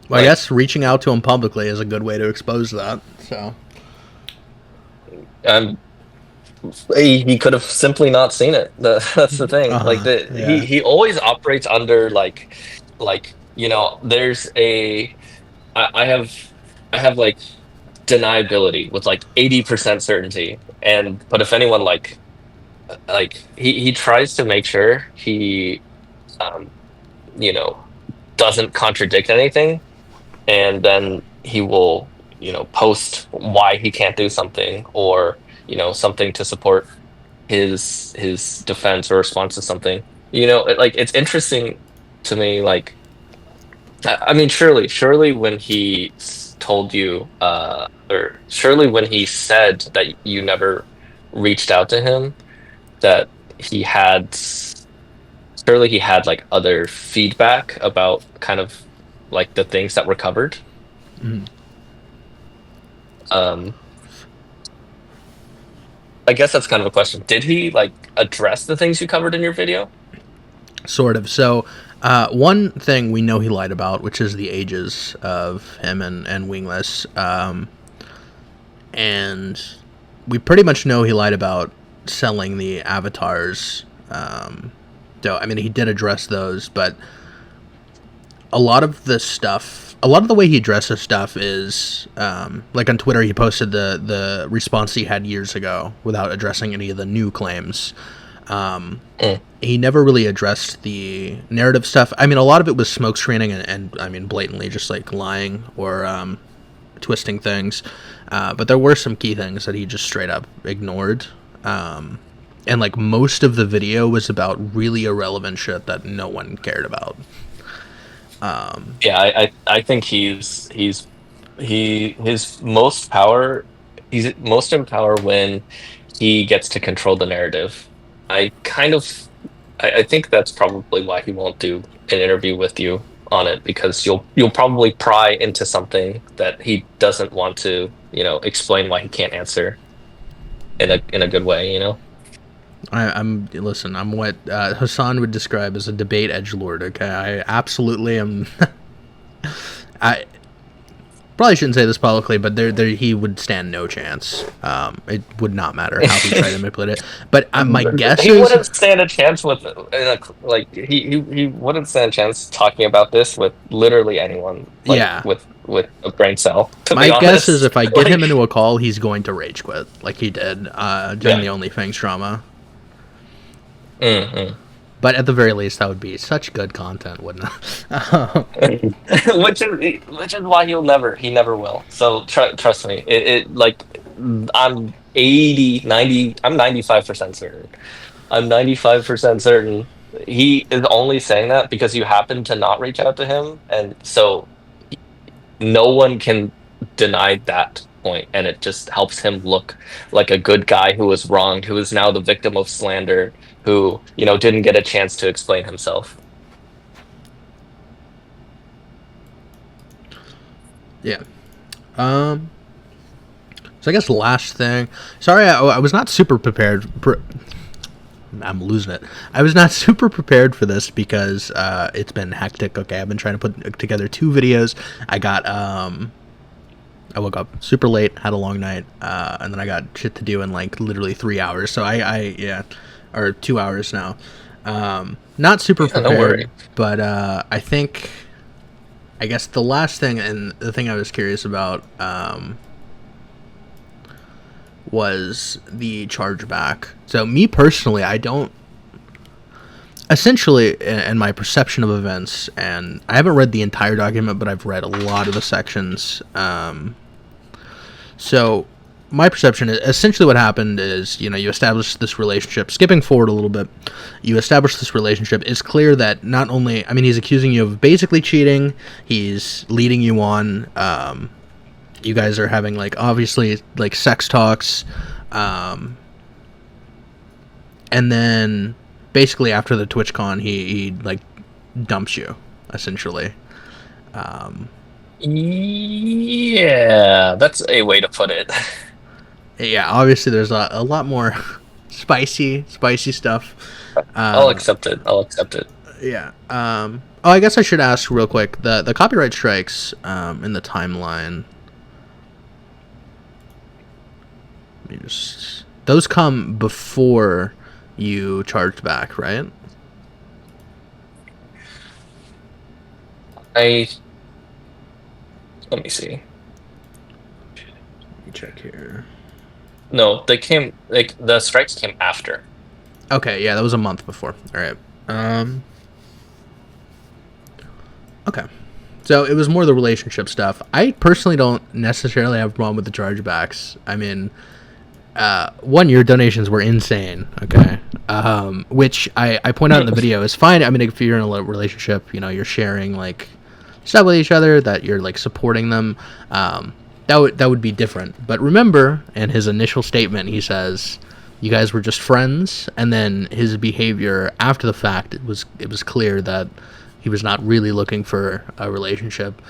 Well, I Like, guess reaching out to him publicly is a good way to expose that. So, um, he could have simply not seen it. That's the thing. Like yeah. he always operates under like there's I have I have like deniability with like 80% certainty, and but if anyone he tries to make sure he um you know doesn't contradict anything, and then he will post why he can't do something, or something to support his defense or response to something. Like it's interesting to me. Like I mean, surely when he told you, or surely when he said that you never reached out to him, that he had, surely he had like other feedback about kind of like the things that were covered. Mhm. Um, I guess that's kind of a question. Did he like address the things you covered in your video? Sort of. So, one thing we know he lied about, which is the ages of him and Wingless, and we pretty much know he lied about selling the avatars. So, I mean, he did address those, but a lot of the stuff, a lot of the way he addresses stuff is, like on Twitter, he posted the response he had years ago without addressing any of the new claims. He never really addressed the narrative stuff. I mean, a lot of it was smoke screening and I mean, blatantly just like lying or twisting things. But there were some key things that he just straight up ignored. And like most of the video was about really irrelevant shit that no one cared about. I think his most power, he's most in power when he gets to control the narrative. I kind of I think that's probably why he won't do an interview with you on it, because you'll probably pry into something that he doesn't want to, explain why he can't answer in a good way, I'm listen. I'm what Hassan would describe as a debate edgelord. Okay, I absolutely am. I probably shouldn't say this publicly, but there he would stand no chance. It would not matter how he tried to manipulate it. But my guess He is wouldn't stand a chance with he wouldn't stand a chance talking about this with literally anyone, like yeah. with a brain cell, to be My guess is honest. if I get him into a call, he's going to rage quit like he did during the Yeah. OnlyFans drama. Mm-hmm. But at the very least, that would be such good content, wouldn't it? Which is why he never will. So trust me, it like I'm 80, 90, I'm 95% certain. I'm 95% certain he is only saying that because you happen to not reach out to him, and so no one can deny that point, and it just helps him look like a good guy who was wronged, who is now the victim of slander, who didn't get a chance to explain himself. Yeah. So I guess the last thing. Sorry, I was not super prepared. I'm losing it. I was not super prepared for this because it's been hectic. Okay, I've been trying to put together 2 videos. I woke up super late, had a long night, and then I got shit to do in like literally 3 hours. So or 2 hours now. Not super prepared, No worry. but I guess the last thing and the thing I was curious about was the chargeback. So me personally, I don't. Essentially, in my perception of events, and I haven't read the entire document, but I've read a lot of the sections. So my perception is essentially what happened is, you establish this relationship. Skipping forward a little bit, you establish this relationship. It's clear that not only, I mean, he's accusing you of basically cheating, he's leading you on. You guys are having, like, obviously, like, sex talks. And then, basically, after the TwitchCon, he like, dumps you, essentially. Yeah, that's a way to put it. Yeah, obviously, there's a lot more spicy stuff. I'll accept it. I'll accept it. Yeah. I guess I should ask real quick, the copyright strikes in the timeline. Those come before you charged back, right? Let me see. Let me check here. No, the strikes came after. Okay, yeah, that was a month before. All right. Okay. So it was more the relationship stuff. I personally don't necessarily have a problem with the chargebacks. I mean, one, your donations were insane, okay? Which I point out in the video is fine. I mean, if you're in a relationship, you're sharing, like, stuff with each other, that you're, like, supporting them, that would be different. But remember, in his initial statement, he says, you guys were just friends, and then his behavior after the fact, it was clear that he was not really looking for a relationship.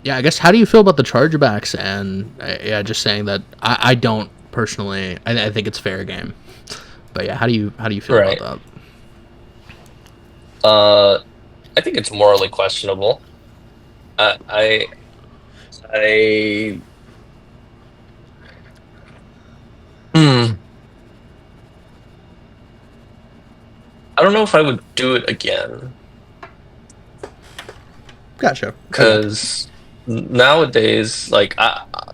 Yeah, I guess, how do you feel about the chargebacks? And just saying that I don't personally. I think it's fair game. But yeah, how do you feel about that? Uh, I think it's morally questionable. Uh, I I hmm, I don't know if I would do it again Gotcha. Okay. because nowadays, like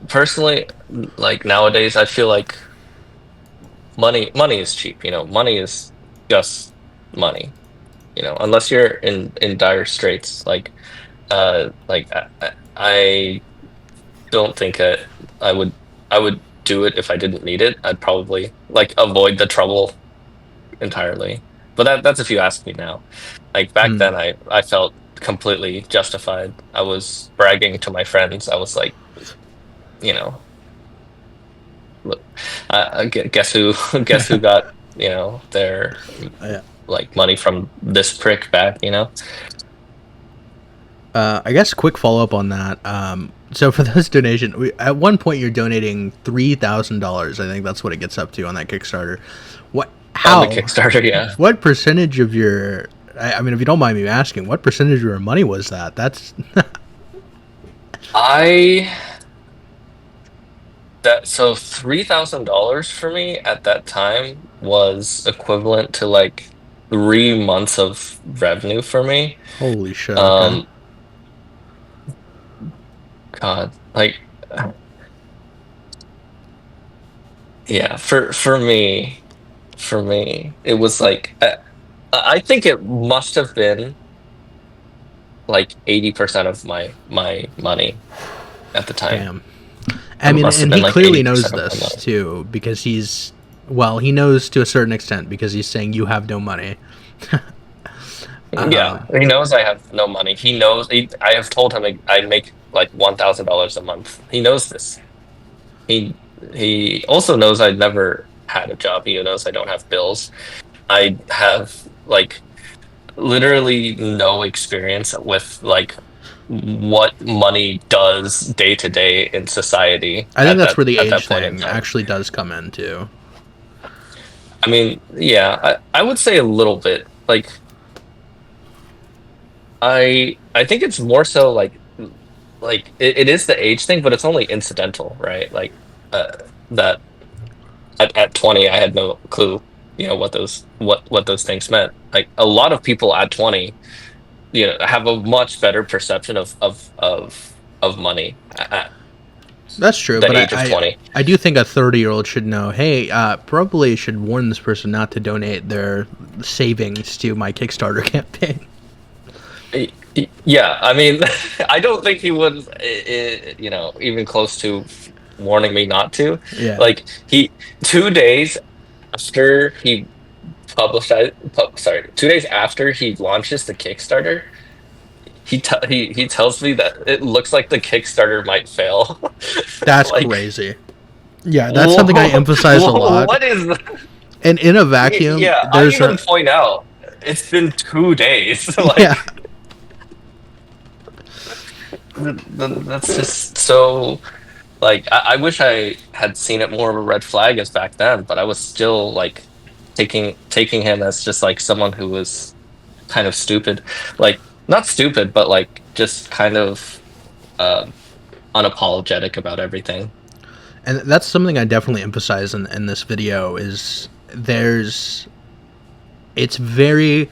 personally, like nowadays, I feel like money is cheap. Money is just money. Unless you're in dire straits, I don't think I would do it if I didn't need it. I'd probably like avoid the trouble entirely. But that's if you ask me now. Like back Hmm. then, I felt completely justified. I was bragging to my friends. I was like, you know, look, guess who guess who got their Yeah. like money from this prick back. I guess quick follow up on that. So for those at one point you're donating $3,000. I think that's what it gets up to on that Kickstarter. What? On the How? Kickstarter. Yeah. What percentage of your? I mean, if you don't mind me asking, what percentage of your money was that? That's I that so $3,000 for me at that time was equivalent to like 3 months of revenue for me. holy shit. Okay. Um, God, like, yeah, for me, it was like I think it must have been like 80% of my money at the time. Damn. It I mean, must have and been he like clearly 80% knows of my this money. too because he knows to a certain extent because he's saying you have no money. Yeah, he knows I have no money. He knows I have told him I make like $1,000 a month. He knows this. He he also knows I never had a job. He knows I don't have bills. I have like literally no experience with like what money does day to day in society I think at that's that where the at that age point in thing time. actually does come in too. I mean, yeah, I would say a little bit. I think it's more so like it is the age thing, but it's only incidental, right? Like uh, that at 20, I had no clue, what those things meant. Like a lot of people at 20, have a much better perception of money at That's true, the but age of 20. I do think a 30-year-old should know. Hey, probably should warn this person not to donate their savings to my Kickstarter campaign. Yeah, I mean, I don't think he would, even close to warning me not to. Yeah, Like 2 days after he sorry, 2 days after he launches the Kickstarter, he tells me that it looks like the Kickstarter might fail. that's Like, crazy. Yeah, that's something I whoa, emphasize a whoa, lot. what is? And in a vacuum, Yeah, I there's even a point out it's been 2 days. yeah. That's just so. Like, I wish I had seen it more of a red flag as back then, but I was still like taking him as just like someone who was kind of stupid, like not stupid, but like just kind of um, unapologetic about everything. And that's something I definitely emphasize in this video is there's it's very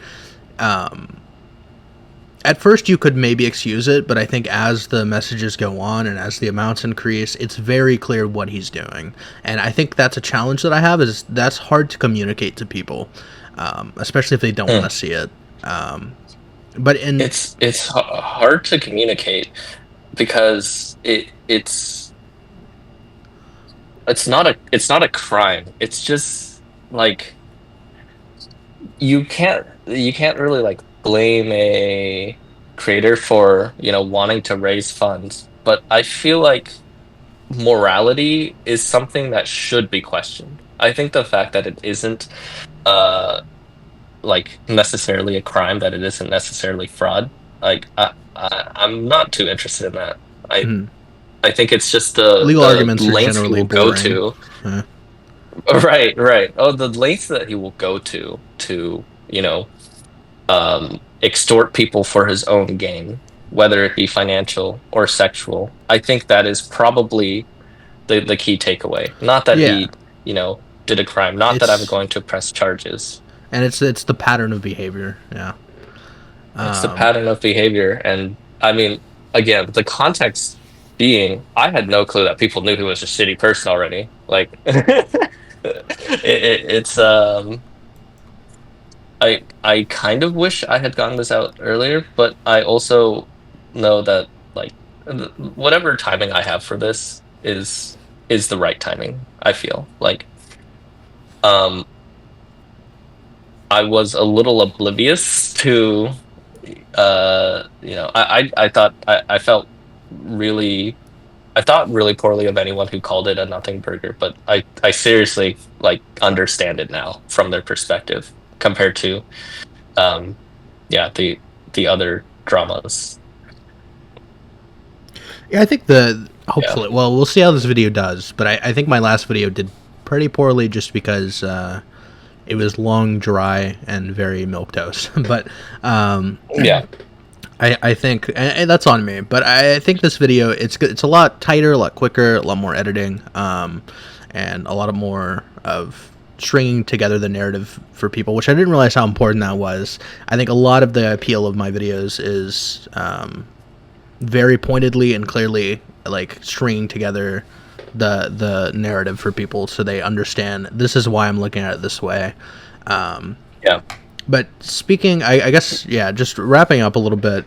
at first you could maybe excuse it, but I think as the messages go on and as the amounts increase, it's very clear what he's doing. And I think that's a challenge that I have is that's hard to communicate to people, especially if they don't want Hmm. to see it. Um, but in It's hard to communicate because it's not a crime. It's just like you can't really like blame a creator for wanting to raise funds, but I feel like morality is something that should be questioned. I think the fact that it isn't uh like necessarily a crime, that it isn't necessarily fraud, like I'm not too interested in that. i mm, I think it's just the legal the arguments are lengths he generally will go boring. to. Uh, Right, right. Oh, the lengths that he will go to extort people for his own gain, whether it be financial or sexual. I think that is probably the key takeaway. Not that Yeah, he, did a crime. Not that I'm it's going to press charges. and it's the pattern of behavior. Yeah. It's the pattern of behavior. And I mean, again, the context being, I had no clue that people knew he was a shitty person already. Like, it's I kind of wish I had gotten this out earlier, but I also know that like whatever timing I have for this is the right timing, I feel. Like um I was a little oblivious to I thought I felt really I thought really poorly of anyone who called it a nothing burger, but I seriously like understand it now from their perspective compared to um yeah, the other dramas. Yeah, I think Yeah. hopefully, well, we'll see how this video does, but I think my last video did pretty poorly just because it was long, dry, and very milk toast. But Yeah. I think, and that's on me. But I think this video, it's good. It's a lot tighter, a lot quicker, a lot more editing, and a lot more of stringing together the narrative for people, which I didn't realize how important that was. I think a lot of the appeal of my videos is very pointedly and clearly like stringing together the narrative for people so they understand this is why I'm looking at it this way. Yeah. But speaking, I guess, yeah, just wrapping up a little bit.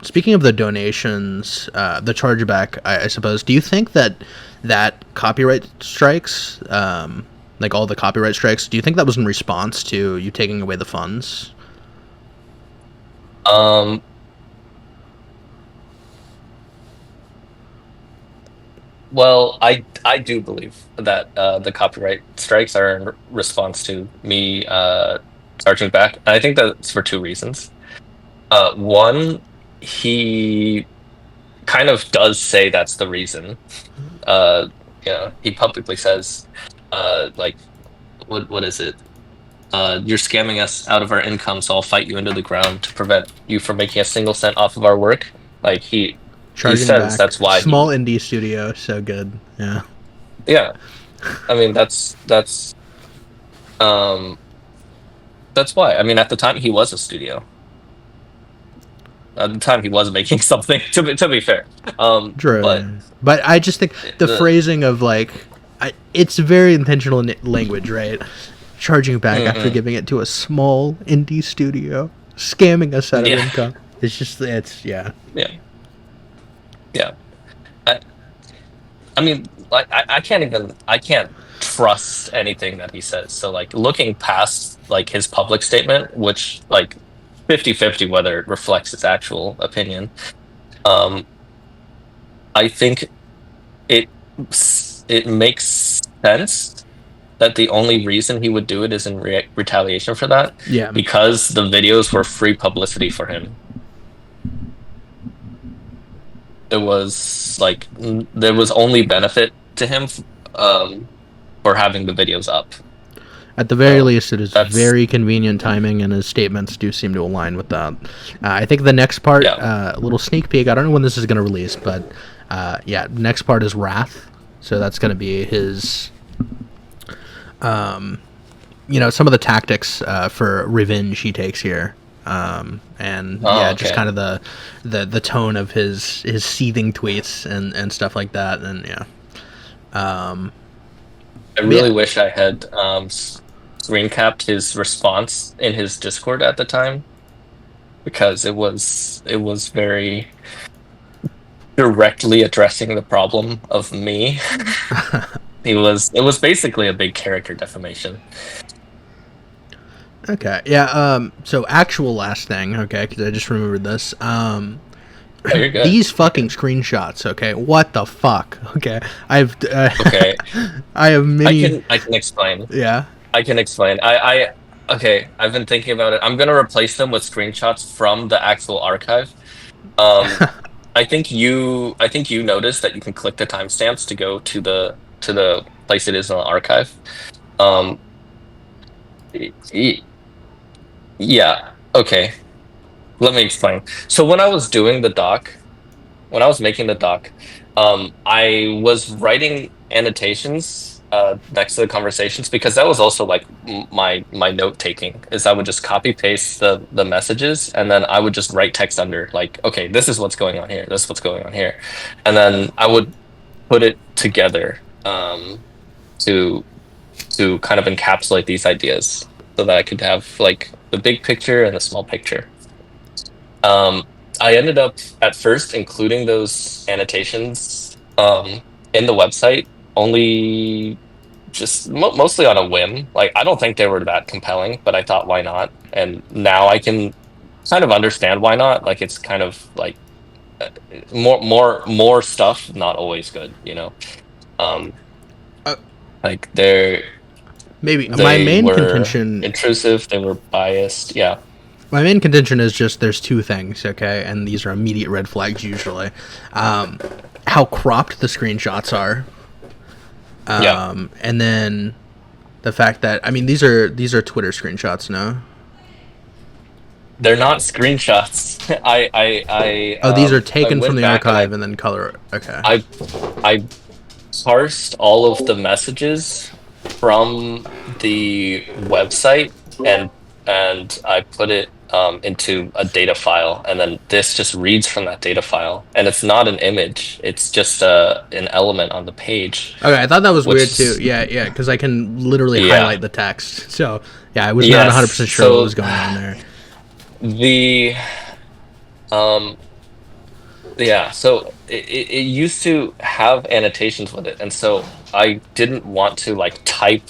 Speaking of the donations, the chargeback, I suppose. Do you think that copyright strikes, like all the copyright strikes, do you think that was in response to you taking away the funds? Um Well, I do believe that the copyright strikes are in response to me charging back. And I think that's for two reasons. One, he kind of does say that's the reason. Uh, he publicly says, like, what is it? You're scamming us out of our income, so I'll fight you into the ground to prevent you from making a single cent off of our work. Like he Charging says back. that's why Small he. indie studio, so good. Yeah. Yeah, I mean um that's why. I mean, at the time he was a studio. At the time he was making something. To be fair, but True. But I just think the the phrasing of like, it's very intentional language, right? Charging back after mhm. giving it to a small indie studio, scamming us out of Yeah, income. It's just, it's, yeah. yeah, yeah. I, I mean, like I can't trust anything that he says. So like looking past like his public statement, which like 50-50 whether it reflects his actual opinion. Um, I think it it makes sense that the only reason he would do it is in retaliation for that, Yeah. because the videos were free publicity for him. It was like there was only benefit to him um, for having the videos up. At the very So least, it is that's very convenient timing, and his statements do seem to align with that. I think the next part, yeah. a little sneak peek. I don't know when this is going to release, but yeah, next part is Wrath. So that's going to be his, some of the tactics for revenge he takes here. And Oh, yeah, just okay. kind of the tone of his seething tweets and stuff like that. And yeah, I but really yeah, wish I had screen capped his response in his Discord at the time, because it was very directly addressing the problem of me. It was basically a big character defamation. okay, yeah. So actual last thing, okay, because I just remembered this. Oh, you're good. These fucking screenshots, okay. What the fuck, okay. I've Okay, I have many. I can explain. Yeah. I can explain. Okay, I've been thinking about it. I'm gonna replace them with screenshots from the actual archive. Um, I think you noticed that you can click the timestamps to go to the place it is in the archive. Um, y- y- yeah. Okay, let me explain. So when I was doing the doc, when I was making the doc, I was writing annotations next to the conversations because that was also like my note taking. Is I would just copy paste the messages and then I would just write text under like, okay, this is what's going on here. This is what's going on here, and then I would put it together to kind of encapsulate these ideas so that I could have like the big picture and the small picture. Um, I ended up at first including those annotations in the website only just mostly on a whim. Like I don't think they were that compelling, but I thought why not? And now I can kind of understand why not. Like it's kind of like uh, more stuff, not always good, you know. Um, Uh, like Maybe my they main were contention. intrusive, they were biased. Yeah, My main contention is just there's two things, okay, and these are immediate red flags usually. Um, how cropped the screenshots are, yeah. and then the fact that I mean these are Twitter screenshots, no? They're not screenshots. Oh, these are I taken from went the back and archive and then color. Okay. I I parsed all of the messages from the website and I put it into a data file, and then this just reads from that data file, and it's not an image. It's just an element on the page, Okay, I thought that was weird too. which Yeah, yeah, because I can literally yeah, highlight the text. So yeah, I was not yes. 100% sure what So was going on there. the um yeah, so it used to have annotations with it, and so I didn't want to like type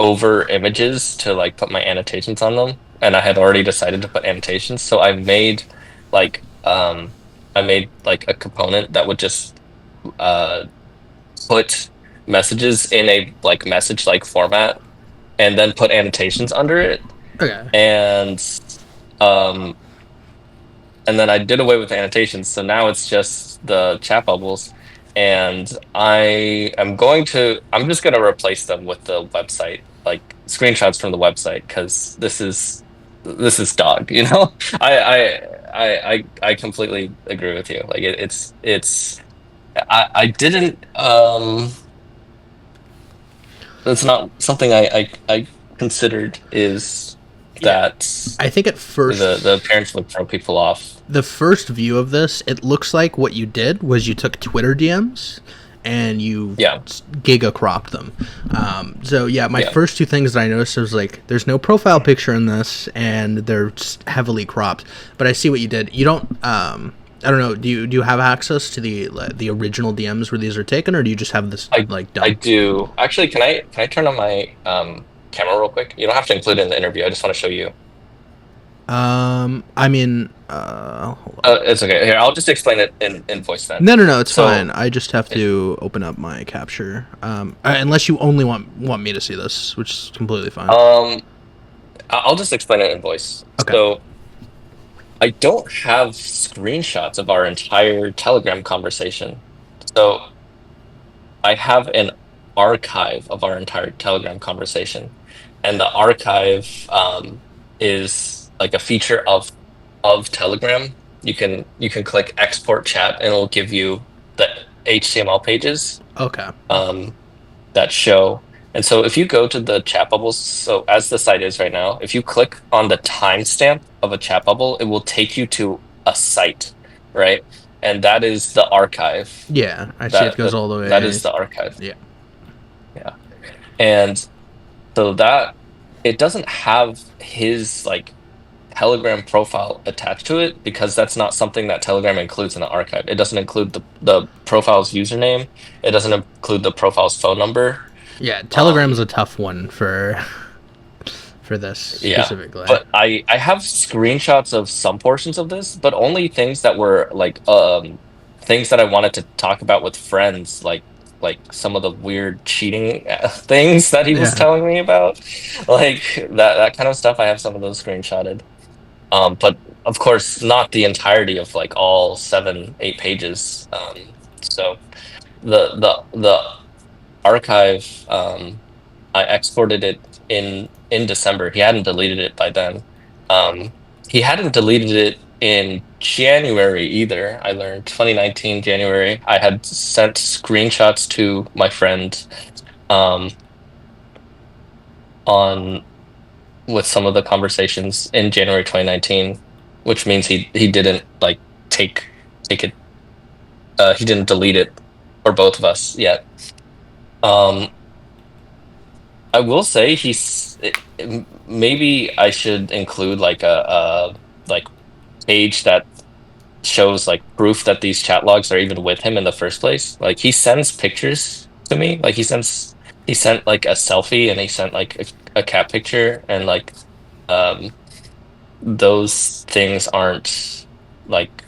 over images to like put my annotations on them, and I had already decided to put annotations, so like I made like a component that would just uh put messages in a like message like format and then put annotations under it, Okay. and um then I did away with the annotations, so now it's just the chat bubbles. And I'm just gonna replace them with the website, like screenshots from the website, because this is dog, you know? I completely agree with you. Like it's I didn't that's not something I considered is Yeah, that I think at the first appearance would throw people off. the first view of this, it looks like what you did was you took Twitter DMs and you Yeah. giga cropped them. So yeah, my Yeah. first two things that I noticed was like, there's no profile picture in this, and they're just heavily cropped. But I see what you did. You don't. I don't know. Do you have access to the original DMs where these are taken, or do you just have this like I dump? do. Actually, can I turn on my camera real quick? You don't have to include it in the interview. I just want to show you. I mean, hold on. It's okay. Here, I'll just explain it in voice then. No, no, no, it's fine. So, I just have it, to open up my capture. Unless you only want me to see this, which is completely fine. I'll just explain it in voice. Okay. So, I don't have screenshots of our entire Telegram conversation. So, I have an archive of our entire Telegram conversation, and the archive is like a feature of Telegram. You can click export chat, and it'll give you the HTML pages Okay. um, that show. And so if you go to the chat bubbles, so as the site is right now, if you click on the timestamp of a chat bubble, it will take you to a site, right? And that is the archive. Yeah, I see it That goes that all the that way. is the archive. Yeah. Yeah. And so that it doesn't have his like Telegram profile attached to it because that's not something that Telegram includes in the archive. It doesn't include the profile's username. It doesn't include the profile's phone number. Yeah, Telegram's Um, a tough one for this yeah. specifically. But I have screenshots of some portions of this, but only things that were like things that I wanted to talk about with friends, like some of the weird cheating things that he was Yeah. telling me about. Like that kind of stuff. I have some of those screenshotted. But of course, not the entirety of like all 7, 8 pages. So the archive, I exported it in December. He hadn't deleted it by then. he hadn't deleted it in January either. I learned 2019 January. I had sent screenshots to my friend um, on with some of the conversations in January 2019, which means he didn't like take it. He didn't delete it for both of us yet. Um, I will say maybe I should include like a like page that shows like proof that these chat logs are even with him in the first place. Like he sends pictures to me. Like he sent like a selfie and he sent like a cat picture and like um those things aren't like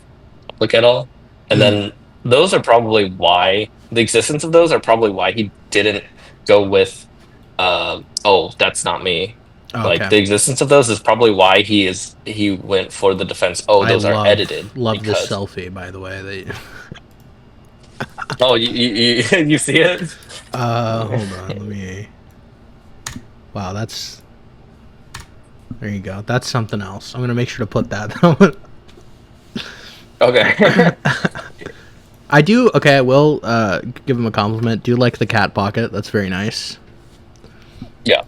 public at all. And Mm. then those are probably why the existence of those are probably why he didn't go with oh, that's not me. Oh, Like okay. the existence of those is probably why he went for the defense. Oh, I those are edited love this because selfie, by the way. They, oh, you see it? hold on, let me. Wow, that's there you go. That's something else. I'm gonna make sure to put that. Okay. I do. Okay, I will give him a compliment. Do like the cat pocket. That's very nice. Yeah.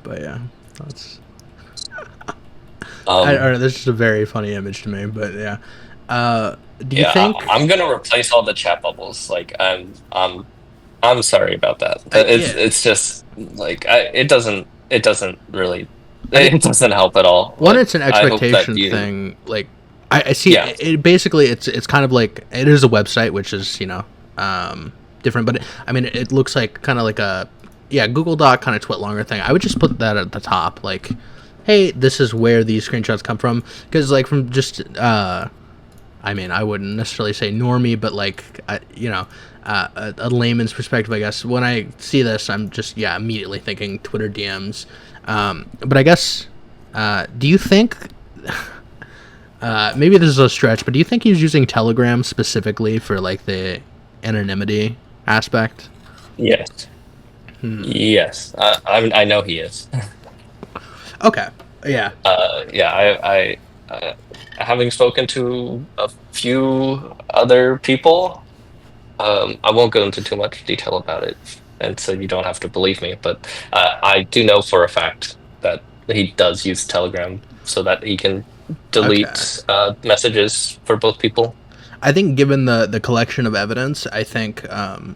But yeah, that's. I don't Um, know. This is a very funny image to me. But yeah, do you yeah, think? I'm gonna replace all the chat bubbles. Like I'm sorry about that. Yeah, It's just like it doesn't really I think it doesn't help at all. one, But it's an I hope that expectation you thing. Like, I see yeah. it. Basically, it's kind of like it is a website, which is different. But I mean, it looks like kind of like a Google Doc kind of twit longer thing. I would just put that at the top, like, hey, this is where these screenshots come from, because like from just I mean, I wouldn't necessarily say normie, but like, a layman's perspective, I guess. When I see this, I'm just immediately thinking Twitter DMs. But I guess, do you think? Maybe this is a stretch, but do you think he's using Telegram specifically for like the anonymity aspect? Yes. Yes. I know he is. Okay. Yeah. Yeah, having spoken to a few other people, I won't go into too much detail about it, and so you don't have to believe me. But I do know for a fact that he does use Telegram so that he can Okay. delete messages for both people. I think, given the collection of evidence, I think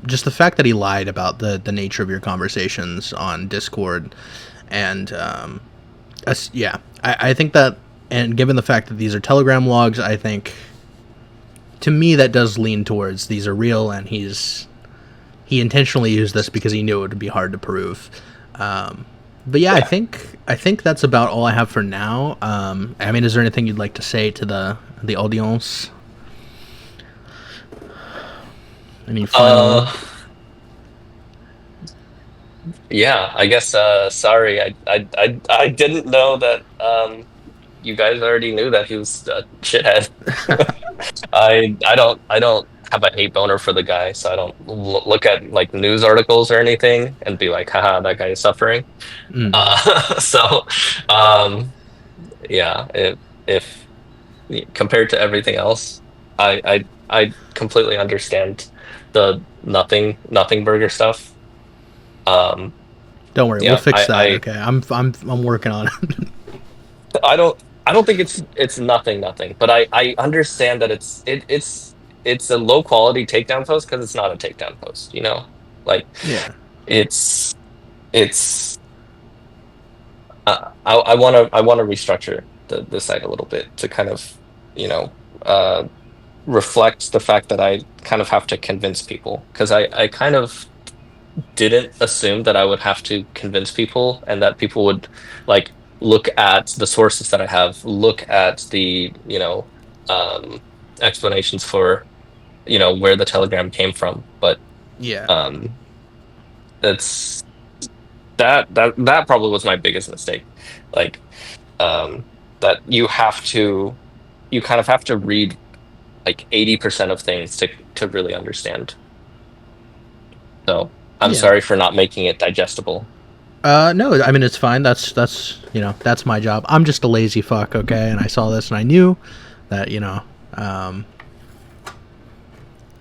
just the fact that he lied about the nature of your conversations on Discord, and I think that, and given the fact that these are Telegram logs, I think to me that does lean towards these are real, and he intentionally used this because he knew it would be hard to prove. But yeah, Yeah. I think that's about all I have for now. I mean, is there anything you'd like to say to the audience? Any final? Uh, yeah. I guess. Sorry, I didn't know that. You guys already knew that he was a shithead. I don't have a hate boner for the guy, so I don't look at like news articles or anything and be like, haha, that guy is suffering. Mm, So um yeah, if compared to everything else, I completely understand the nothing burger stuff. Um don't worry, we'll yeah, fix that. Okay, I'm working on it. I don't think it's nothing, but I understand that it's a low quality takedown post because it's not a takedown post, you know? Like Yeah, it's it's I want to restructure the site a little bit to kind of, you know, reflect the fact that I kind of have to convince people because I kind of didn't assume that I would have to convince people and that people would like look at the sources that I have, look at the, you know, um, explanations for, you know, where the telegram came from. But yeah, um, it's that probably was my biggest mistake. Like that you kind of have to read like 80% of things to really understand. So I'm yeah. sorry for not making it digestible. No, I mean it's fine. That's that's my job. I'm just a lazy fuck, okay? And I saw this and I knew that um,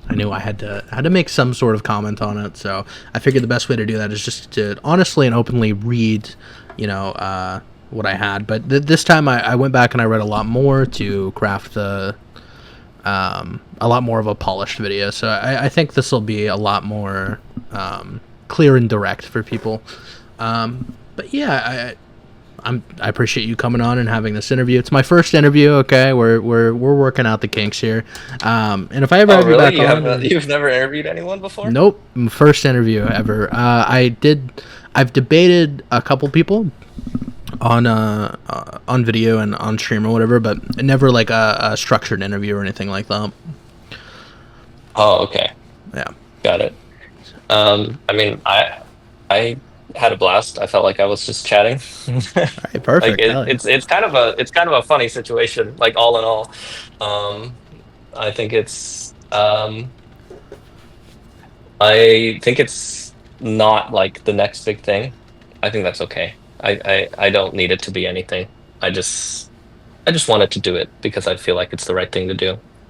I knew I had to make some sort of comment on it. So I figured the best way to do that is just to honestly and openly read, what I had. But this time I went back and I read a lot more to craft a lot more of a polished video. So I think this will be a lot more clear and direct for people. But yeah, I appreciate you coming on and having this interview. It's my first interview. Okay, we're working out the kinks here. And if I ever Oh, have you really? back on, You've never interviewed anyone before? nope, first interview ever. I've debated a couple people on video and on stream or whatever, but never like a structured interview or anything like that. Oh, okay. Yeah. Got it. I mean, I had a blast. I felt like I was just chatting. All right. Like Perfect. Hell yeah. it's kind of a funny situation, like all in all. Um, I think I think it's not like the next big thing. I think that's okay. I don't need it to be anything. I just wanted to do it because I feel like it's the right thing to do.